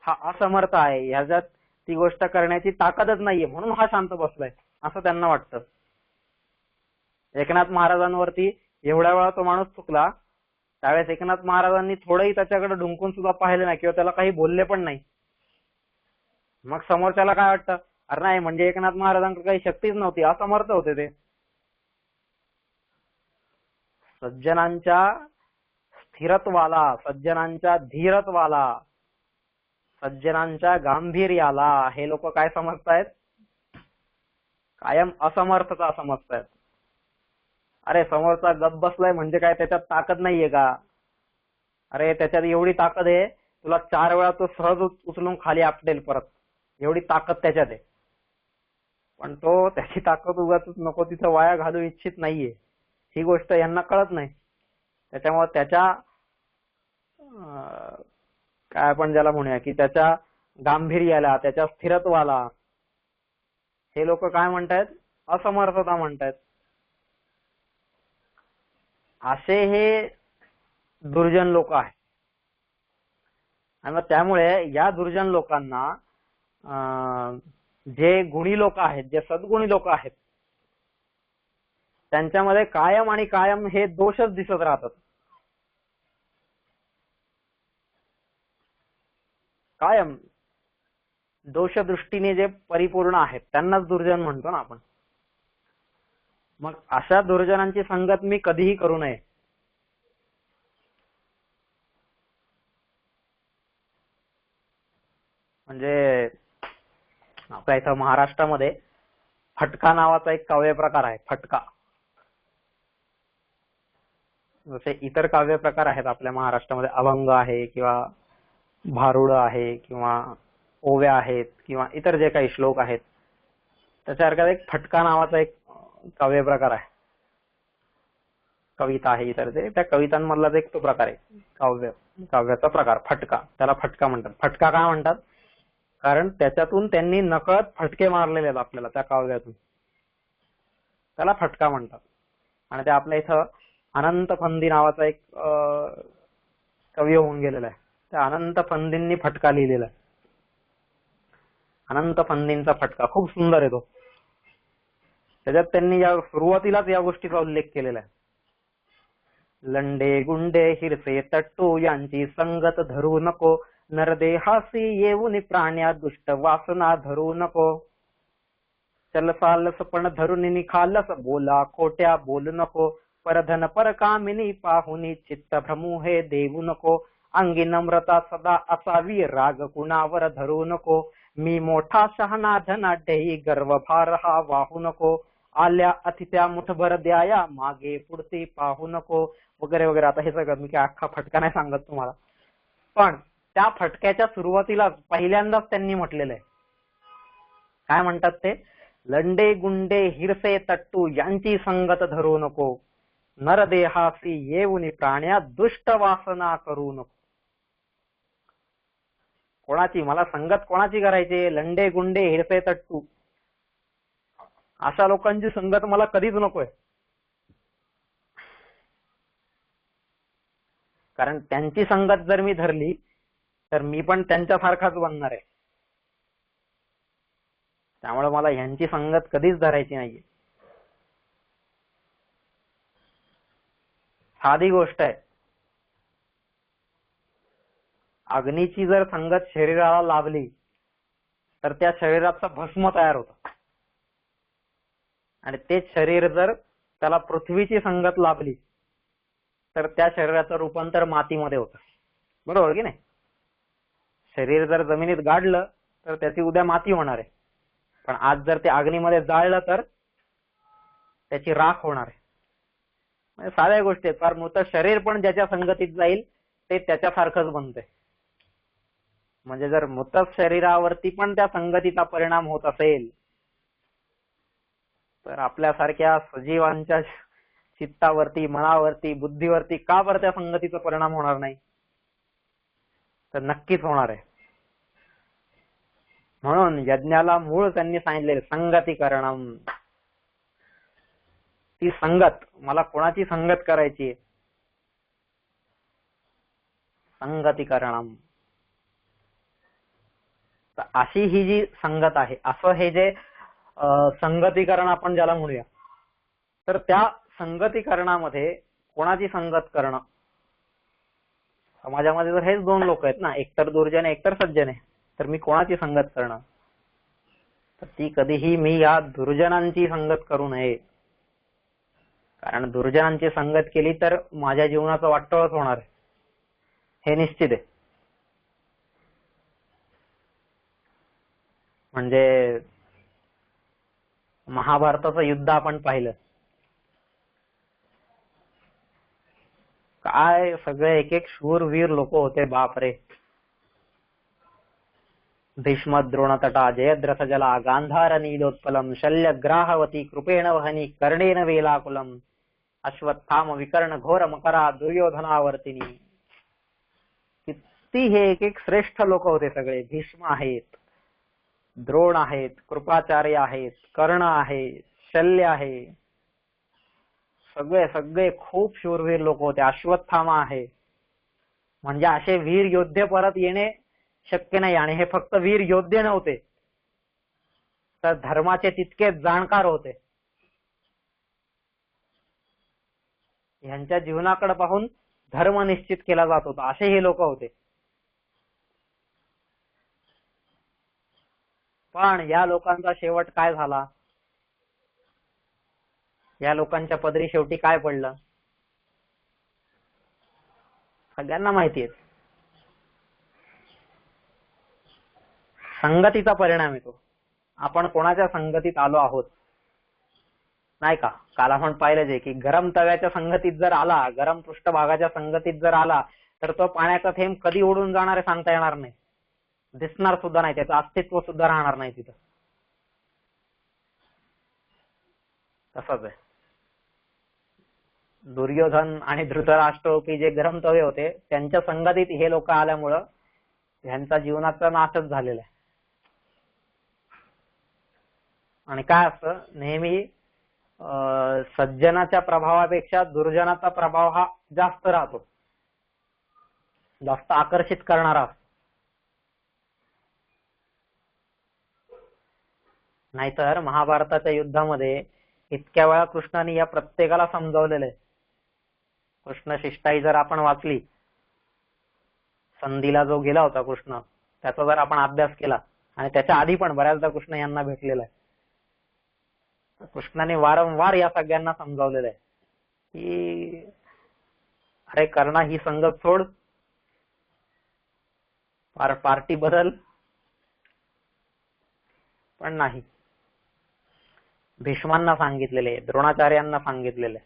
हा असमर्थ आहे, ह्याच्यात ती गोष्ट करण्याची ताकदच नाहीये म्हणून हा शांत बसलाय, असं त्यांना वाटतं. एकनाथ महाराजांवरती एवढ्या वेळा तो माणूस चुकला, त्यावेळेस एकनाथ महाराजांनी थोडंही त्याच्याकडे ढुंकून सुद्धा पाहिले नाही किंवा त्याला काही बोलले पण नाही. मग समोरच्याला काय वाटतं, अरे नाही म्हणजे एकनाथ महाराजांकडे काही शक्तीच नव्हती, असमर्थ होते ते. सज्जनांच्या स्थिरत्वाला, सज्जनांच्या धीरत्वाला, सज्जनांच्या गांभीर्याला हे लोक काय समजतायत? कायम असमर्थता समजतायत. अरे समोरचा गप बसलाय म्हणजे काय त्याच्यात ताकद नाहीये का? अरे त्याच्यात एवढी ताकद आहे, तुला 4 वेळा तो सहज उचलून खाली आपटेल परत, एवढी ताकद त्याच्यात आहे. पण तो त्याची ताकद उगाच नको तिथं वाया घालू इच्छित नाहीये. ही गोष्ट यांना कळत नाही. त्याच्यामुळे त्याच्या काय आपण ज्याला म्हणूया की त्याच्या गांभीर्याला, त्याच्या स्थिरत्वाला हे लोक काय म्हणतायत? असमर्थता म्हणतायत. असे हे दुर्जन लोक आहेत. आणि मग त्यामुळे या दुर्जन लोकांना जे गुणी लोक आहेत, जे सद्गुणी लोक आहेत, त्यांच्यामध्ये कायम आणि कायम हे दोषच दिसत राहतात. कायम दोषदृष्टीने जे परिपूर्ण आहेत त्यांनाच दुर्जन म्हणतो ना आपण. मग अशा दुर्जनांची संगत मी कधीही करू नये. म्हणजे आपल्या इथं महाराष्ट्रामध्ये फटका नावाचा एक काव्य प्रकार आहे. फटका, जसे इतर काव्य प्रकार आहेत आपल्या महाराष्ट्रामध्ये, अभंग आहे किंवा भारुड आहे किंवा ओव्या आहेत किंवा इतर जे काही श्लोक आहेत, त्याच्यासारखा एक फटका नावाचा एक काव्य प्रकार आहे. कविता आहे इतर ते, त्या कवितांमधलाच एक तो प्रकार आहे काव्याचा प्रकार फटका. त्याला फटका म्हणतात. फटका का म्हणतात? कारण त्याच्यातून त्यांनी नकळत फटके मारलेले आहेत आपल्याला त्या काव्यातून, त्याला फटका म्हणतात. आणि ते आपल्या इथं अनंत फंदी नावाचा एक कवी होऊन गेलेला आहे. त्या अनंत फंदींनी फटका लिहिलेला आहे. अनंत फंदींचा फटका खूप सुंदर आहे तो. त्याच्यात त्यांनी या सुरुवातीलाच या गोष्टीचा उल्लेख केलेला आहे. लंडे गुंडे हिरसे तट्टू यांची संगत धरू नको, नरदेहासी येऊन प्राण्या दुष्ट वासना धरू नको. चलसालस पण धरून निखालस बोला खोट्या बोलू नको, परधन परकामिनी पाहुनी चित्त भ्रमू हे देऊ नको. अंगी नम्रता सदा असावी राग कुणावर धरू नको, मी मोठा शहाणा धनाढ्यही गर्व भार हा वाहू नको. आल्या अतिथ्या मुठभर द्याया मागे पुढचे पाहू नको, वगैरे वगैरे. आता हे सगळं मी काय अख्खा फटका नाही सांगत तुम्हाला, पण त्या फटक्याच्या सुरुवातीलाच पहिल्यांदाच त्यांनी म्हटलेलं आहे. काय म्हणतात ते? लंडे गुंडे हिरसे तट्टू यांची संगत धरू नको, नरदेहासी येऊन प्राण्या दुष्ट वासना करू नको. कोणाची मला संगत कोणाची करायची? लंडे गुंडे हिरसे तट्टू अशा लोकांची संगत मला कधीच नकोय. कारण त्यांची संगत जर मी धरली तर मी पण त्यांच्यासारखाच बनणार आहे. त्यामुळे मला ह्यांची संगत कधीच धरायची नाहीये. साधी गोष्ट आहे. अग्नीची जर संगत शरीराला लाभली तर त्या शरीराचा भस्म तयार होतं, आणि तेच शरीर जर त्याला पृथ्वीची संगत लाभली तर त्या शरीराचं रूपांतर मातीमध्ये होतं. बरोबर की नाही? शरीर जर जमिनीत गाडलं तर त्याची उद्या माती होणार आहे, पण आज जर ते अग्नीमध्ये जाळलं तर त्याची राख होणार आहे. म्हणजे साध्या गोष्टी आहेत. फार मृत शरीर पण ज्याच्या संगतीत जाईल ते त्याच्यासारखंच बनते. म्हणजे जर मृत शरीरावरती पण त्या संगतीचा परिणाम होत असेल तर आपल्यासारख्या सजीवांच्या चित्तावरती, मनावरती, बुद्धीवरती का बरं त्या संगतीचा परिणाम होणार नाही? तर नक्कीच होणार आहे. म्हणून यज्ञाला मूळ त्यांनी सांगितले संगतीकरणम. ती संगत, मला कोणाची संगत करायची? संगतीकरणम. तर अशी ही जी संगत आहे, असं हे जे संगतीकरण आपण ज्याला म्हणूया, तर त्या संगतीकरणामध्ये कोणाची संगत करणं? समाजामध्ये जर हेच दोन लोक आहेत ना, एकतर दुर्जन एकतर सज्जन आहे, तर मी कोणाची संगत करणं? तर ती कधीही मी या दुर्जनांची संगत करू नये. कारण दुर्जनांची संगत केली तर माझ्या जीवनाचं वाटोळच होणार आहे, हे निश्चित आहे. म्हणजे महाभारताचं युद्ध आपण पाहिलं, काय सगळे एक एक शूरवीर लोक होते, बापरे. भीष्म द्रोणतटा जयद्रथजला गांधार नीलोत्पलम शल्यग्राहवती कृपेण वहनी कर्णेन वेलाकुलम अश्वत्थाम विकर्ण घोर मकरा दुर्योधनावर्तिनी. किती हे एक एक श्रेष्ठ लोक होते सगळे. भीष्म आहेत, द्रोण आहेत, कृपाचार्य आहेत, कर्ण आहे, शल्य आहे, सगळे सगळे खूप शूरवीर लोक होते. अश्वत्थामा आहे. म्हणजे असे वीर योद्धे परत येणे शक्य नाही. आणि हे फक्त वीर योद्धे नव्हते, तर धर्माचे तितकेच जाणकार होते. ह्यांच्या जीवनाकडे पाहून धर्म निश्चित केला जात होता, असे हे लोक होते. पण या लोकांचा शेवट काय झाला? या लोकांच्या पदरी शेवटी काय पडलं सगळ्यांना माहिती आहे. संगतीचा परिणाम येतो. आपण कोणाच्या संगतीत आलो आहोत, नाही का? काल आपण पाहिलंच आहे की गरम तव्याच्या संगतीत जर आला, गरम पृष्ठभागाच्या संगतीत जर आला, तर तो पाण्याचा थेंब कधी उडून जाणार आहे सांगता येणार नाही, दिसणार सुद्धा नाही, त्याचं अस्तित्व सुद्धा राहणार नाही तिथं. तसंच आहे. दुर्योधन आणि धृतराष्ट्र जे गरम तवे होते, त्यांच्या संगतीत हे लोक आल्यामुळं ह्यांचा जीवनाचा नाशच झालेला आहे. आणि काय असतं, नेहमी सज्जनाच्या प्रभावापेक्षा दुर्जनाचा प्रभाव हा जास्त राहतो, जास्त आकर्षित करणारा. नाहीतर महाभारताच्या युद्धामध्ये इतक्या वेळा कृष्णाने या प्रत्येकाला समजावलेलं आहे. कृष्ण शिष्टाई जर आपण वाचली, संधीला जो गेला होता कृष्ण, त्याचा जर आपण अभ्यास केला, आणि त्याच्या आधी पण बऱ्याचदा कृष्ण यांना भेटलेला आहे, कृष्णाने वारंवार या सगळ्यांना समजावलेलं आहे की अरे कर्णा, ही संगत सोड, पार्टी बदल. पण नाही. भीष्मांना सांगितलेले, द्रोणाचार्यांना सांगितलेले,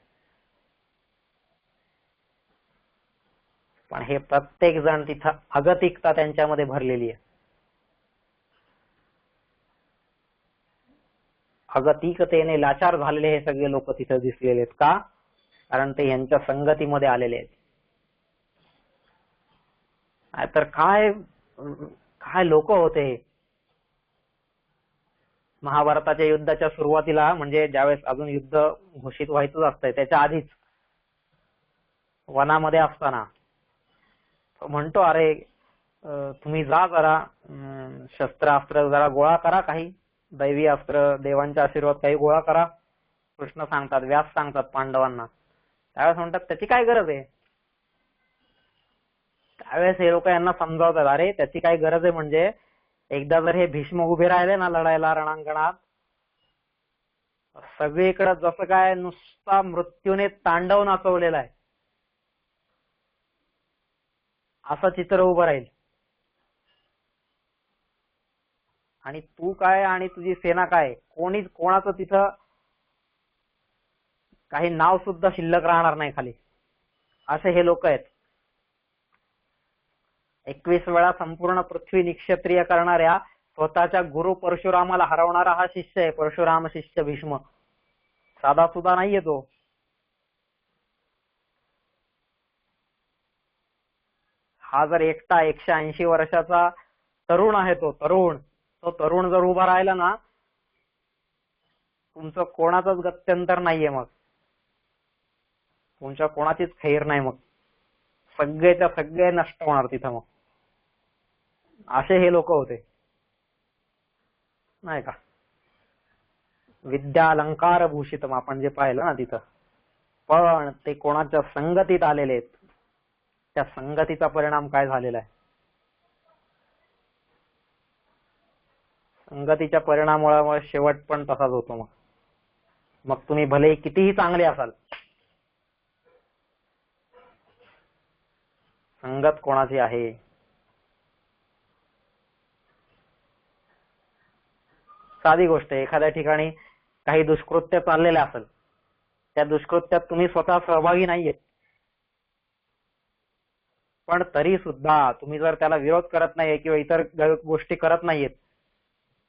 पण हे प्रत्येक जण तिथं अगतिकता त्यांच्यामध्ये भरलेली आहे. अगतिकतेने लाचार झालेले हे सगळे लोक तिथं दिसलेले आहेत. का? कारण ते यांच्या संगतीमध्ये आलेले आहेत. तर काय काय लोक होते. महाभारताच्या युद्धाच्या सुरुवातीला, म्हणजे ज्यावेळेस अजून युद्ध घोषित व्हायचंच असतंय, त्याच्या आधीच वनामध्ये असताना म्हणतो, अरे तुम्ही जा जरा शस्त्रास्त्र जरा गोळा करा, काही दैवी अस्त्र, देवांचे आशीर्वाद काही गोळा करा. कृष्ण सांगतात, व्यास सांगतात पांडवांना. त्यावेळेस म्हणतात त्याची काय गरज आहे. त्यावेळेस हे लोक यांना समजावतात, अरे त्याची काय गरज आहे म्हणजे एकदा जर हे भीष्म उभे राहिले ना लढायला रणांगणात, सगळीकडे जसं काय नुसता मृत्यूने तांडव नाचवलेला आहे असं चित्र उभं राहील. आणि तू काय आणि तुझी सेना काय, कोणाचं तिथं काही नाव सुद्धा शिल्लक राहणार नाही खाली, असे हे लोक आहेत. 21 वेळा संपूर्ण पृथ्वी निक्षत्रिय करणाऱ्या स्वतःच्या गुरु परशुरामाला हरवणारा हा शिष्य आहे, परशुराम शिष्य भीष्म. साधा सुद्धा नाहीये तो. हा जर एकटा 180 वर्षाचा तरुण आहे, तो तरुण जर उभा राहिला ना, तुमचं कोणाचंच गत्यंतर नाहीये, मग तुमच्या कोणाचीच खैर नाही, मग सगळेच्या सगळे नष्ट होणार तिथं. मग असे हे लोक होते, नाही का? विद्या अलंकार भूषितम आपण जे पाहिलं ना तिथं. पण ते कोणाच्या संगतीत आलेले आहेत, त्या संगतीचा परिणाम काय झालेला आहे. संगतीच्या परिणामामुळे शेवट पण तसाच होतो. मग तुम्ही भले कितीही चांगले असाल, संगत कोणाची आहे? साधी गोष्ट आहे, एखाद्या ठिकाणी काही दुष्कृत्य चाललेले असेल, त्या दुष्कृत्यात तुम्ही स्वतः सहभागी नाहीयेत, पण तरी सुद्धा तुम्ही जर त्याला विरोध करत नाहीये किंवा इतर गोष्टी करत नाहीयेत,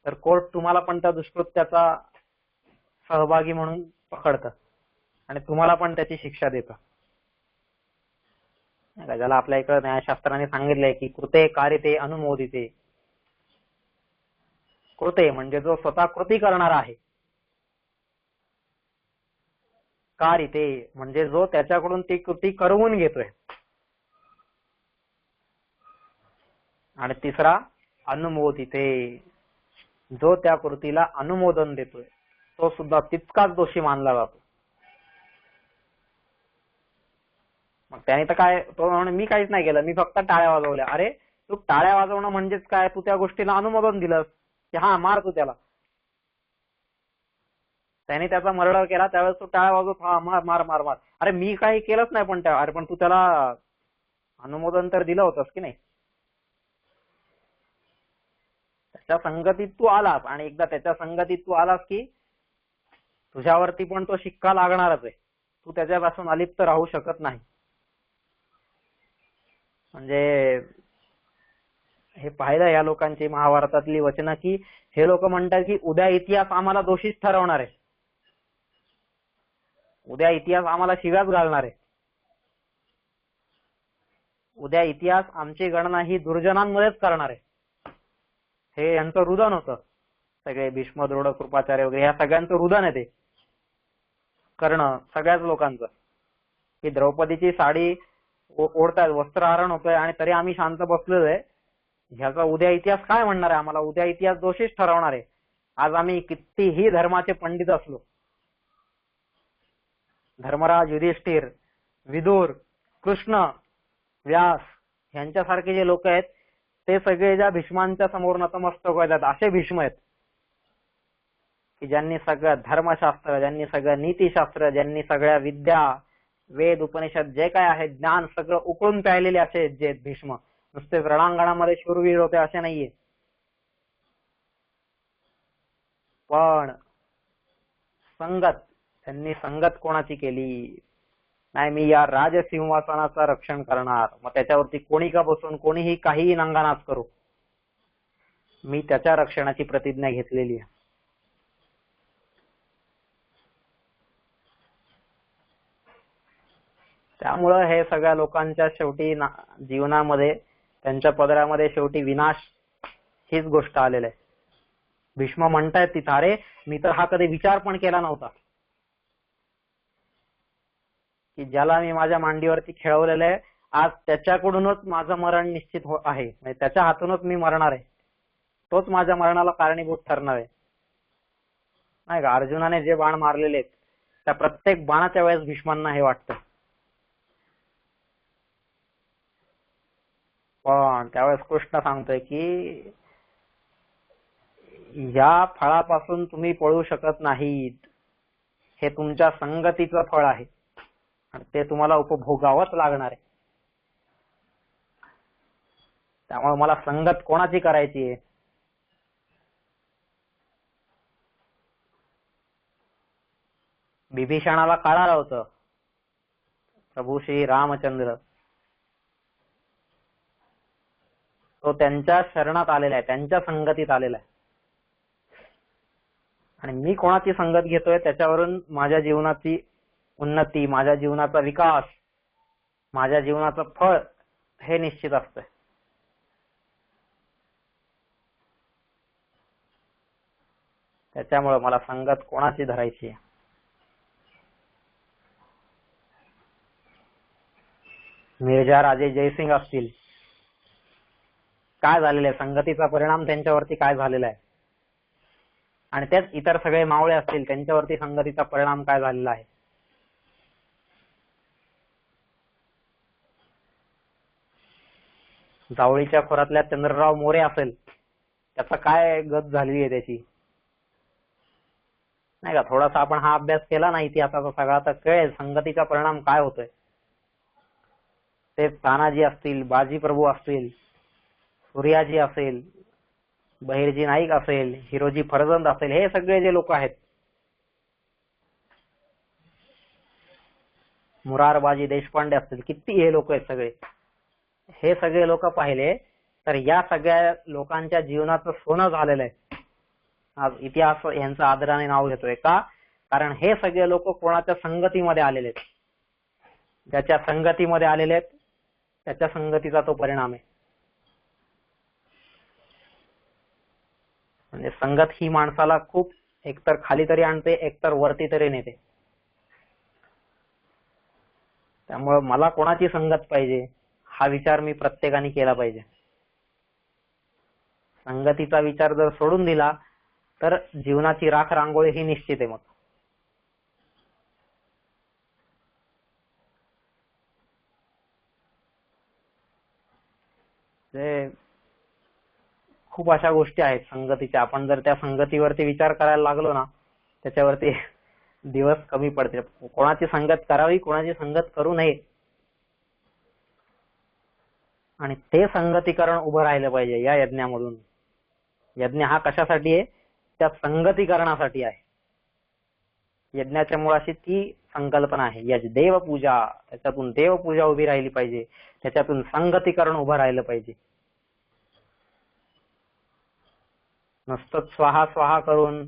तर कोर्ट तुम्हाला पण त्या दुष्कृत्याचा सहभागी म्हणून पकडतं आणि तुम्हाला पण त्याची शिक्षा देतं. ज्याला आपल्या इकडे न्यायशास्त्राने सांगितलंय की कृते कारिते अनुमोदिते. कृते म्हणजे जो स्वतः कृती करणारा आहे, कारिते म्हणजे जो त्याच्याकडून ती कृती करवून घेतोय, आणि तिसरा अनुमोदिते, जो त्या कृतीला अनुमोदन देतोय तो सुद्धा तितकाच दोषी मानला जातो. मग त्याने तर काय, तो म्हणे मी काहीच नाही केलं, मी फक्त टाळ्या वाजवल्या. अरे तू टाळ्या वाजवणं म्हणजेच काय? तू त्या गोष्टीला अनुमोदन दिलंस की हा मार तू त्याला. त्याने त्याचा मर्डर केला त्यावेळेस तू टाळ्या वाजवत हा मार मार मार मार. अरे मी काही केलंच नाही, पण अरे पण तू त्याला अनुमोदन तर दिलं होतंस की नाही. त्याच्या संगतीत तू आलास, आणि एकदा त्याच्या संगतीत तू आलास की तुझ्यावरती पण तो शिक्का लागणारच आहे. तू त्याच्यापासून अलिप्त राहू शकत नाही. म्हणजे हे पाहिलं या लोकांची महाभारतातली वचनं, की हे लोक म्हणतात की उद्या इतिहास आम्हाला दोषीच ठरवणार आहे, उद्या इतिहास आम्हाला शिव्याच घालणार आहे, उद्या इतिहास आमची गणना ही दुर्जनांमुळेच करणार आहे. हे यांचं रुदन होतं. सगळे भीष्म द्रोण कृपाचार्य वगैरे ह्या सगळ्यांचं रुदन आहे ते करणं, सगळ्याच लोकांचं, की द्रौपदीची साडी ओढतायत, वस्त्रहरण होतंय आणि तरी आम्ही शांत बसलेलो आहे. ह्याचा उद्या इतिहास काय म्हणणार आहे आम्हाला? उद्या इतिहास दोषीच ठरवणार आहे. आज आम्ही कितीही धर्माचे पंडित असलो, धर्मराज, युधिष्ठिर, विदुर, कृष्ण, व्यास यांच्यासारखे जे लोक आहेत ते सगळे ज्या भीष्मांच्या समोर नतमस्तक होतात, असे भीष्म आहेत की ज्यांनी सगळं धर्मशास्त्र, ज्यांनी सगळं नीतिशास्त्र, ज्यांनी सगळ्या विद्या, वेद, उपनिषद जे काय आहे ज्ञान सगळं उकळून प्यायलेले असे जे भीष्म. नुसते रणांगणामध्ये शूरवीर होते असे नाहीये. पण संगत, त्यांनी संगत कोणाची केली? नाही मी या राजसिंहासनाचं रक्षण करणार, मग त्याच्यावरती कोणी का बसून कोणीही काहीही नांगानाच करू, मी त्याच्या रक्षणाची प्रतिज्ञा घेतलेली आहे. त्यामुळं हे सगळ्या लोकांच्या शेवटी जीवनामध्ये, त्यांच्या पदरामध्ये शेवटी विनाश हीच गोष्ट आलेली आहे. भीष्म म्हणतायत तिथं, अरे मी तर हा कधी विचार पण केला नव्हता की ज्याला मी माझ्या मांडीवरती खेळवलेलं आहे, आज त्याच्याकडूनच माझं मरण निश्चित आहे, म्हणजे त्याच्या हातूनच मी मरणार आहे, तोच माझ्या मरणाला कारणीभूत ठरणार आहे. नाही का, अर्जुनाने जे बाण मारलेले आहेत त्या प्रत्येक बाणाच्या वेळेस भीष्मांना हे वाटतं, पण त्यावेळेस कृष्ण सांगतोय की या फळापासून तुम्ही पळू शकत नाहीत, हे तुमच्या संगतीचं फळ आहे आणि ते तुम्हाला उपभोगावंच लागणार आहे. त्यामुळे मला संगत कोणाची करायची आहे? बिभीषणाला काढायला होतं प्रभू श्री रामचंद्र, तो त्यांच्या शरणात आलेला आहे, त्यांच्या संगतीत आलेला आहे. आणि मी कोणाची संगत घेतोय त्याच्यावरून माझ्या जीवनाची उन्नती, माझ्या जीवनाचा विकास, माझ्या जीवनाचं फळ हे निश्चित असतंय. त्याच्यामुळे मला संगत कोणाची धरायची आहे? मिर्झा राजे जयसिंग असतील, काय झालेलं आहे, संगतीचा परिणाम त्यांच्यावरती काय झालेला आहे, आणि तेच इतर सगळे मावळे असतील त्यांच्यावरती संगतीचा परिणाम काय झालेला आहे. जावळीच्या खोरातल्या चंद्रराव मोरे असेल, त्याचा काय गत झालेली आहे त्याची, नाही का. थोडासा आपण हा अभ्यास केला ना इतिहासाचा सगळा, तर कळेल संगतीचा परिणाम काय होतोय. ते तानाजी असतील, बाजीप्रभू असतील, सूर्याजी असेल, बहिर्जी नाईक असेल, हिरोजी फर्जंद असेल, हे सगळे जे लोक आहेत, मुरारबाजी देशपांडे असतील, किती हे लोक आहेत सगळे, हे सगळे लोक पाहिले तर या सगळ्या लोकांच्या जीवनाचं सोनं झालेलं आहे. आज इतिहास यांचं आदराने नाव घेतोय का? कारण हे सगळे लोक कोणाच्या संगतीमध्ये आलेले आहेत. ज्याच्या संगतीमध्ये आलेले आहेत त्याच्या संगतीचा तो परिणाम आहे. म्हणजे संगत ही माणसाला खूप एकतर खाली तरी आणते, एकतर वरती तरी नेते. त्यामुळे मला कोणाची संगत पाहिजे हा विचार मी प्रत्येकाने केला पाहिजे. संगतीचा विचार जर सोडून दिला तर जीवनाची राख रांगोळी ही निश्चित आहे. मग खूप अशा गोष्टी आहेत संगतीच्या. आपण जर त्या संगतीवरती विचार करायला लागलो ना, त्याच्यावरती दिवस कमी पडते. कोणाची संगत करावी, कोणाची संगत करू नये, आणि ते संगतीकरण उभं राहिलं पाहिजे या यज्ञामधून. यज्ञ हा कशासाठी आहे? त्या संगतीकरणासाठी आहे. यज्ञाच्या मुळाशी ती संकल्पना आहे. यज देवपूजा, त्याच्यातून देवपूजा उभी राहिली पाहिजे, त्याच्यातून संगतीकरण उभं राहिलं पाहिजे. नुसतं स्वाहा स्वाहा करून,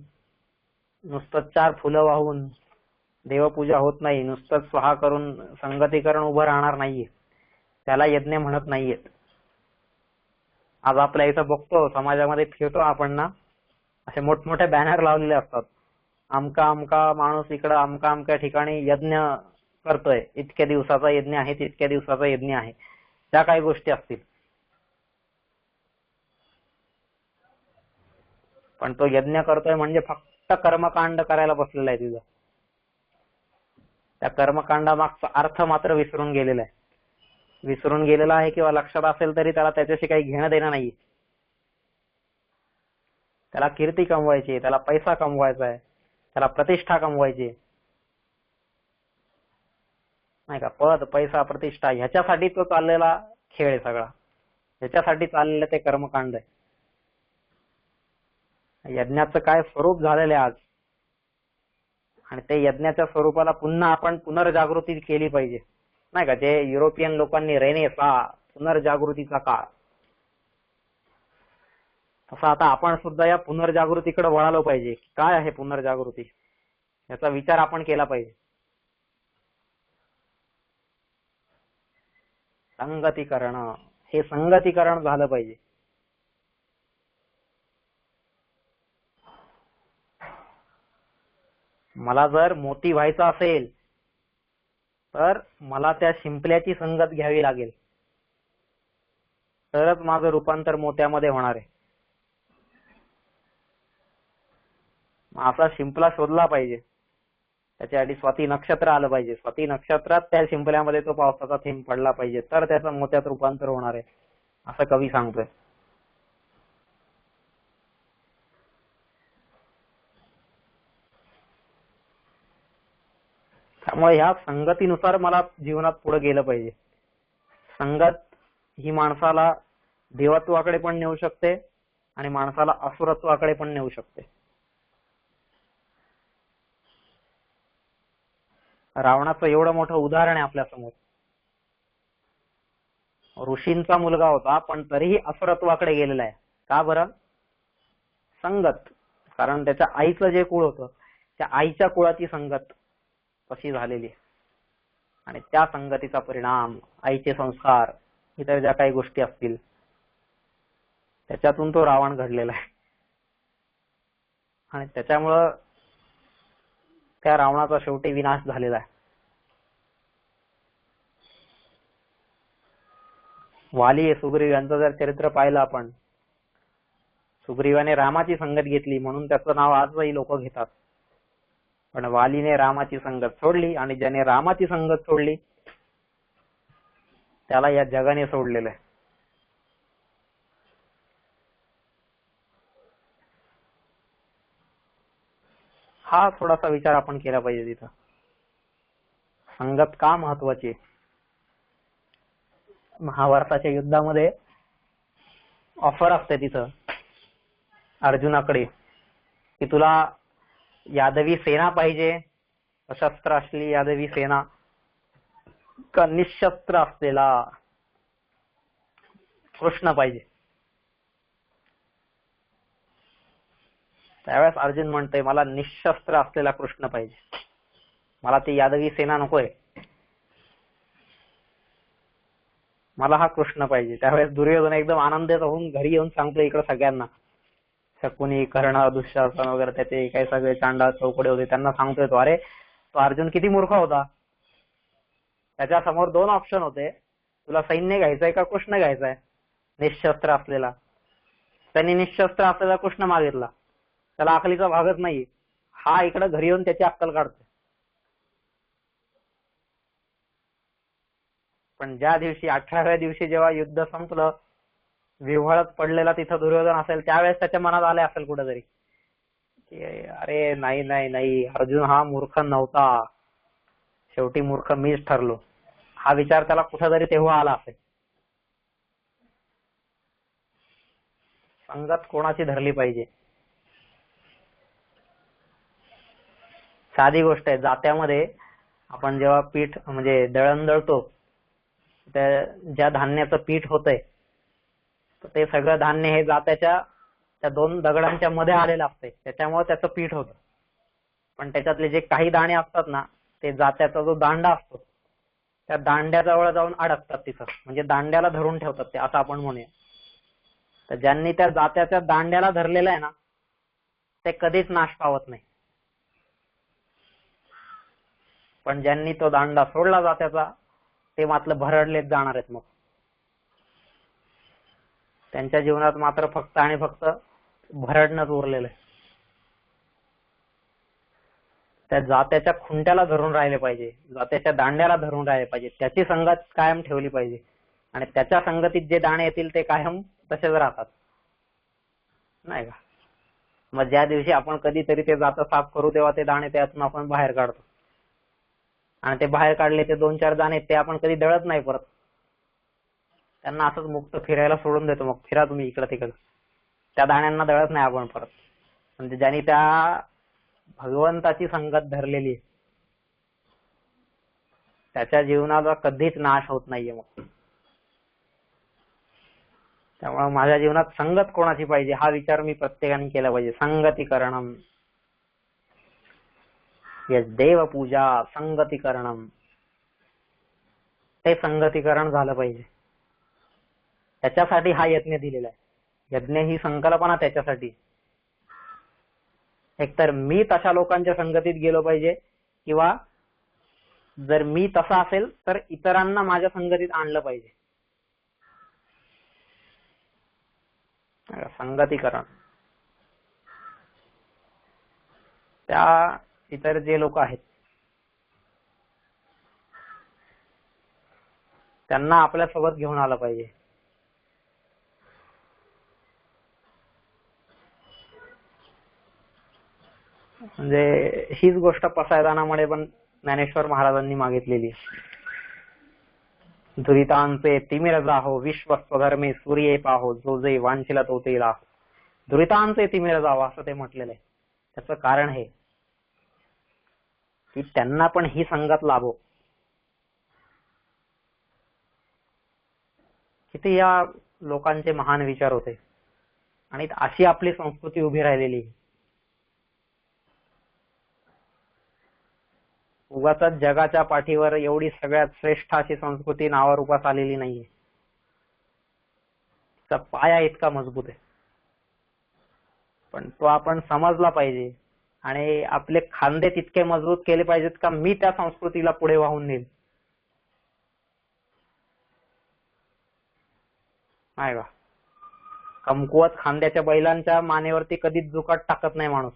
नुसतं 4 फुलं वाहून देवपूजा होत नाही. नुसतं स्वाहा करून संगतीकरण उभं राहणार नाहीये. त्याला यज्ञ म्हणत नाहीयेत. आज आपल्या इथं बघतो, समाजामध्ये फिरतो आपण ना, असे मोठमोठे बॅनर लावलेले असतात. आमका आमका माणूस इकडं आमका आमक्या ठिकाणी यज्ञ करतोय, इतक्या दिवसाचा यज्ञ आहे, तितक्या दिवसाचा यज्ञ आहे. त्या काही गोष्टी असतील, पण तो यज्ञ करतोय म्हणजे फक्त कर्मकांड करायला बसलेला आहे तिथं. त्या कर्मकांडामागचा अर्थ मात्र विसरून गेलेला आहे. विसरून गेलेला आहे किंवा लक्षात असेल तरी त्याला त्याच्याशी काही घेणं देणं नाही. त्याला कीर्ती कमवायची, त्याला पैसा कमवायचा आहे, त्याला प्रतिष्ठा कमवायची, नाही का, पद पैसा प्रतिष्ठा, ह्याच्यासाठी तो चाललेला खेळ आहे सगळा. ह्याच्यासाठी चाललेलं ते कर्मकांड आहे. यज्ञाचं काय स्वरूप झालेलं आहे आज, आणि ते यज्ञाच्या स्वरूपाला पुन्हा आपण पुनर्जागृती केली पाहिजे, नाही का. जे युरोपियन लोकांनी रेनेसा, पुनर्जागृतीचा काळ, तसं आता आपण सुद्धा या पुनर्जागृतीकडे वळालो पाहिजे. काय आहे पुनर्जागृती, याचा विचार आपण केला पाहिजे. संगतीकरण, हे संगतीकरण झालं पाहिजे. मला जर मोती व्हायचं असेल तर मला त्या शिंपल्याची संगत घ्यावी लागेल, तरच माझं रूपांतर मोत्यामध्ये होणार आहे. असा शिंपला शोधला पाहिजे. त्याच्यासाठी स्वाती नक्षत्र आलं पाहिजे. स्वाती नक्षत्रात त्या शिंपल्यामध्ये तो पावसाचा थेंब पडला पाहिजे, तर त्याचं मोत्यात रूपांतर होणार आहे, असं कवी सांगतोय. त्यामुळे ह्या संगतीनुसार मला जीवनात पुढे गेलं पाहिजे. संगत ही माणसाला देवत्वाकडे पण नेऊ शकते आणि माणसाला असुरत्वाकडे पण नेऊ शकते. रावणाचं एवढं मोठं उदाहरण आहे आपल्या समोर. ऋषींचा मुलगा होता पण तरीही असुरत्वाकडे गेलेला आहे. का बरं? संगत. कारण त्याच्या आईचं जे कुळ होतं, त्या आईच्या कुळाची संगत तशी झालेली आहे, आणि त्या संगतीचा परिणाम, आईचे संस्कार, इतर ज्या काही गोष्टी असतील, त्याच्यातून तो रावण घडलेला आहे. आणि त्याच्यामुळं त्या रावणाचा शेवटी विनाश झालेला आहे. वाली सुग्रीव यांचं जर चरित्र पाहिलं आपण, सुग्रीवाने रामाची संगत घेतली म्हणून त्याचं नाव आजही लोक घेतात. पण वालीने रामाची संगत सोडली, आणि ज्याने रामाची संगत सोडली त्याला या जगाने सोडलेलं आहे. हा थोडासा विचार आपण केला पाहिजे तिथं. संगत का महत्वाची? महाभारताच्या युद्धामध्ये ऑफर असते तिथं अर्जुनाकडे की तुला यादवी सेना पाहिजे, सशस्त्र असलेली यादवी सेना का निशस्त्र असलेला कृष्ण पाहिजे. त्यावेळेस अर्जुन म्हणतोय मला निशस्त्र असलेला कृष्ण पाहिजे, मला ती यादवी सेना नकोय, मला हा कृष्ण पाहिजे. त्यावेळेस दुर्योधन एकदम आनंदित होऊन घरी येऊन सांगतो इकडे सगळ्यांना, शकुनी, कर्ण, दुःशासन वगैरे त्याचे काही सगळे चांडाळ चौकडे होते त्यांना सांगतोय तो, अरे तो अर्जुन किती मूर्ख होता. त्याच्या समोर 2 ऑप्शन होते, तुला सैन्य घ्यायचंय का कृष्ण घ्यायचाय निशस्त्र असलेला. त्यांनी निशस्त्र असलेला कृष्ण मागितला, त्याला अकलीचा भागच नाहीये. हा इकडे घरी येऊन त्याची अक्कल काढतोय. पण ज्या दिवशी 18व्या दिवशी जेव्हा युद्ध संपलं, विव्हळत पडलेला तिथं दुर्योधन असेल, त्यावेळेस त्याच्या मनात आले असेल कुठेतरी की अरे नाही नाही नाही, अर्जुन हा मूर्ख नव्हता, शेवटी मूर्ख मीच ठरलो. हा विचार त्याला कुठेतरी तेव्हा आला असेल. संगत कोणाची धरली पाहिजे. साधी गोष्ट आहे, जात्यामध्ये आपण जेव्हा पीठ म्हणजे दळण दळतो, ज्या धान्याचं पीठ होतंय ते सगळं धान्य हे जात्याच्या त्या 2 दगडांच्या मध्ये आलेलं असतंय, त्याच्यामुळे त्याचं पीठ होतं. पण त्याच्यातले जे काही दाणे असतात ना, ते जात्याचा जो दांडा असतो त्या दांड्याजवळ जाऊन अडकतात तिथं, म्हणजे दांड्याला धरून ठेवतात ते, असं आपण म्हणूया. तर ज्यांनी त्या जात्याच्या दांड्याला धरलेलं आहे ना, ते कधीच नाश पावत नाही. पण ज्यांनी तो दांडा सोडला जात्याचा, ते मात्र भरडलेच जाणार आहेत. मग त्यांच्या जीवनात मात्र फक्त आणि फक्त भरडणंच उरलेलं आहे. त्या जात्याच्या खुंट्याला धरून राहिले पाहिजे, जात्याच्या दांड्याला धरून राहिले पाहिजे, त्याची संगत कायम ठेवली पाहिजे. आणि त्याच्या संगतीत जे दाणे येतील ते कायम तसेच राहतात, नाही का. मग ज्या दिवशी आपण कधीतरी ते जातं साफ करू, तेव्हा ते दाणे त्यातून आपण बाहेर काढतो. आणि ते बाहेर काढले ते 2-4 दाणे ते आपण कधी दळत नाही परत, त्यांना असंच मुक्त फिरायला सोडून देतो. मग फिरा तुम्ही इकडं तिकडं, त्या दाण्यांना दळत नाही आपण परत. म्हणजे ज्यांनी त्या भगवंताची संगत धरलेली आहे त्याच्या जीवनाचा कधीच नाश होत नाहीये. मग त्यामुळे माझ्या जीवनात संगत कोणाची पाहिजे हा विचार मी प्रत्येकाने केला पाहिजे. संगतीकरणम यस देवपूजा संगतीकरणम, ते संगतीकरण झालं पाहिजे. त्याच्यासाठी हा यज्ञ दिलेला आहे. यज्ञ ही संकल्पना त्याच्यासाठी, एकतर मी तशा लोकांच्या संगतीत गेलो पाहिजे, किंवा जर मी तसा असेल तर इतरांना माझ्या संगतीत आणलं पाहिजे. संगतीकरण, त्या इतर जे लोक आहेत त्यांना आपल्या सोबत घेऊन आलं पाहिजे. म्हणजे हीच गोष्ट पसायदानामध्ये पण ज्ञानेश्वर महाराजांनी मागितलेली. दुरितांचे तिमिर जाहो विश्वस्वधर्मे सूर्ये पाहो, जो जे वांछिला तो ते लाहो. दुरितांचे तिमिर जावं असं ते म्हटलेलं आहे. त्याचं कारण हे की त्यांना पण ही संगत लाभो. किती या लोकांचे महान विचार होते आणि अशी आपली संस्कृती उभी राहिलेली. उगाच जगाच्या पाठीवर एवढी सगळ्यात श्रेष्ठ अशी संस्कृती नावारूपास आलेली नाहीये. तिचा पाया इतका मजबूत आहे, पण तो आपण समजला पाहिजे आणि आपले खांदे तितके मजबूत केले पाहिजेत का मी त्या संस्कृतीला पुढे वाहून नेईल, नाही का. कमकुवत खांद्याच्या बैलांच्या मानेवरती कधीच जुकाट टाकत नाही माणूस.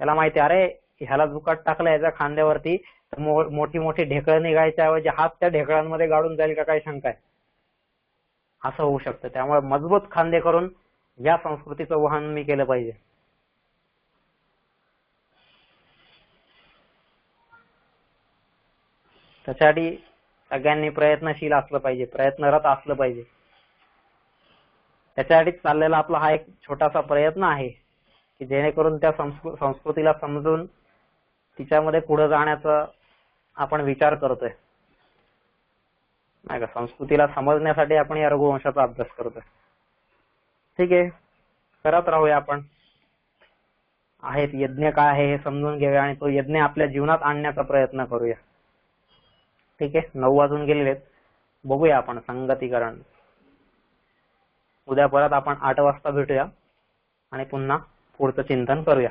त्याला माहिती, अरे ह्याला जुकाट टाकलं याच्या खांद्यावरती मोठी मोठी ढेकळं निघायच्या ऐवजी हात त्या ढेकळांमध्ये गाडून जाईल का काय शंका आहे, असं होऊ शकतं. त्यामुळे मजबूत खांदे करून या संस्कृतीचं वहन मी केलं पाहिजे. त्यासाठी सगळ्यांनी प्रयत्नशील असलं पाहिजे, प्रयत्नरत असलं पाहिजे. त्याच्यासाठीच चाललेला आपला हा एक छोटासा प्रयत्न आहे की जेणेकरून त्या संस्कृतीला समजून तिच्यामध्ये पुढे जाण्याचा आपण विचार करतोय, नाही का. संस्कृतीला समजण्यासाठी आपण या रघुवंशाचा अभ्यास करतोय. ठीक आहे, करत राहूया आपण. आहेत यज्ञ काय आहे हे समजून घेऊया आणि तो यज्ञ आपल्या जीवनात आणण्याचा प्रयत्न करूया. ठीक आहे, 9 वाजून गेलेले आहेत. बघूया आपण संगतीकरण. उद्या परत आपण 8 वाजता भेटूया आणि पुन्हा पुढचं चिंतन करूया.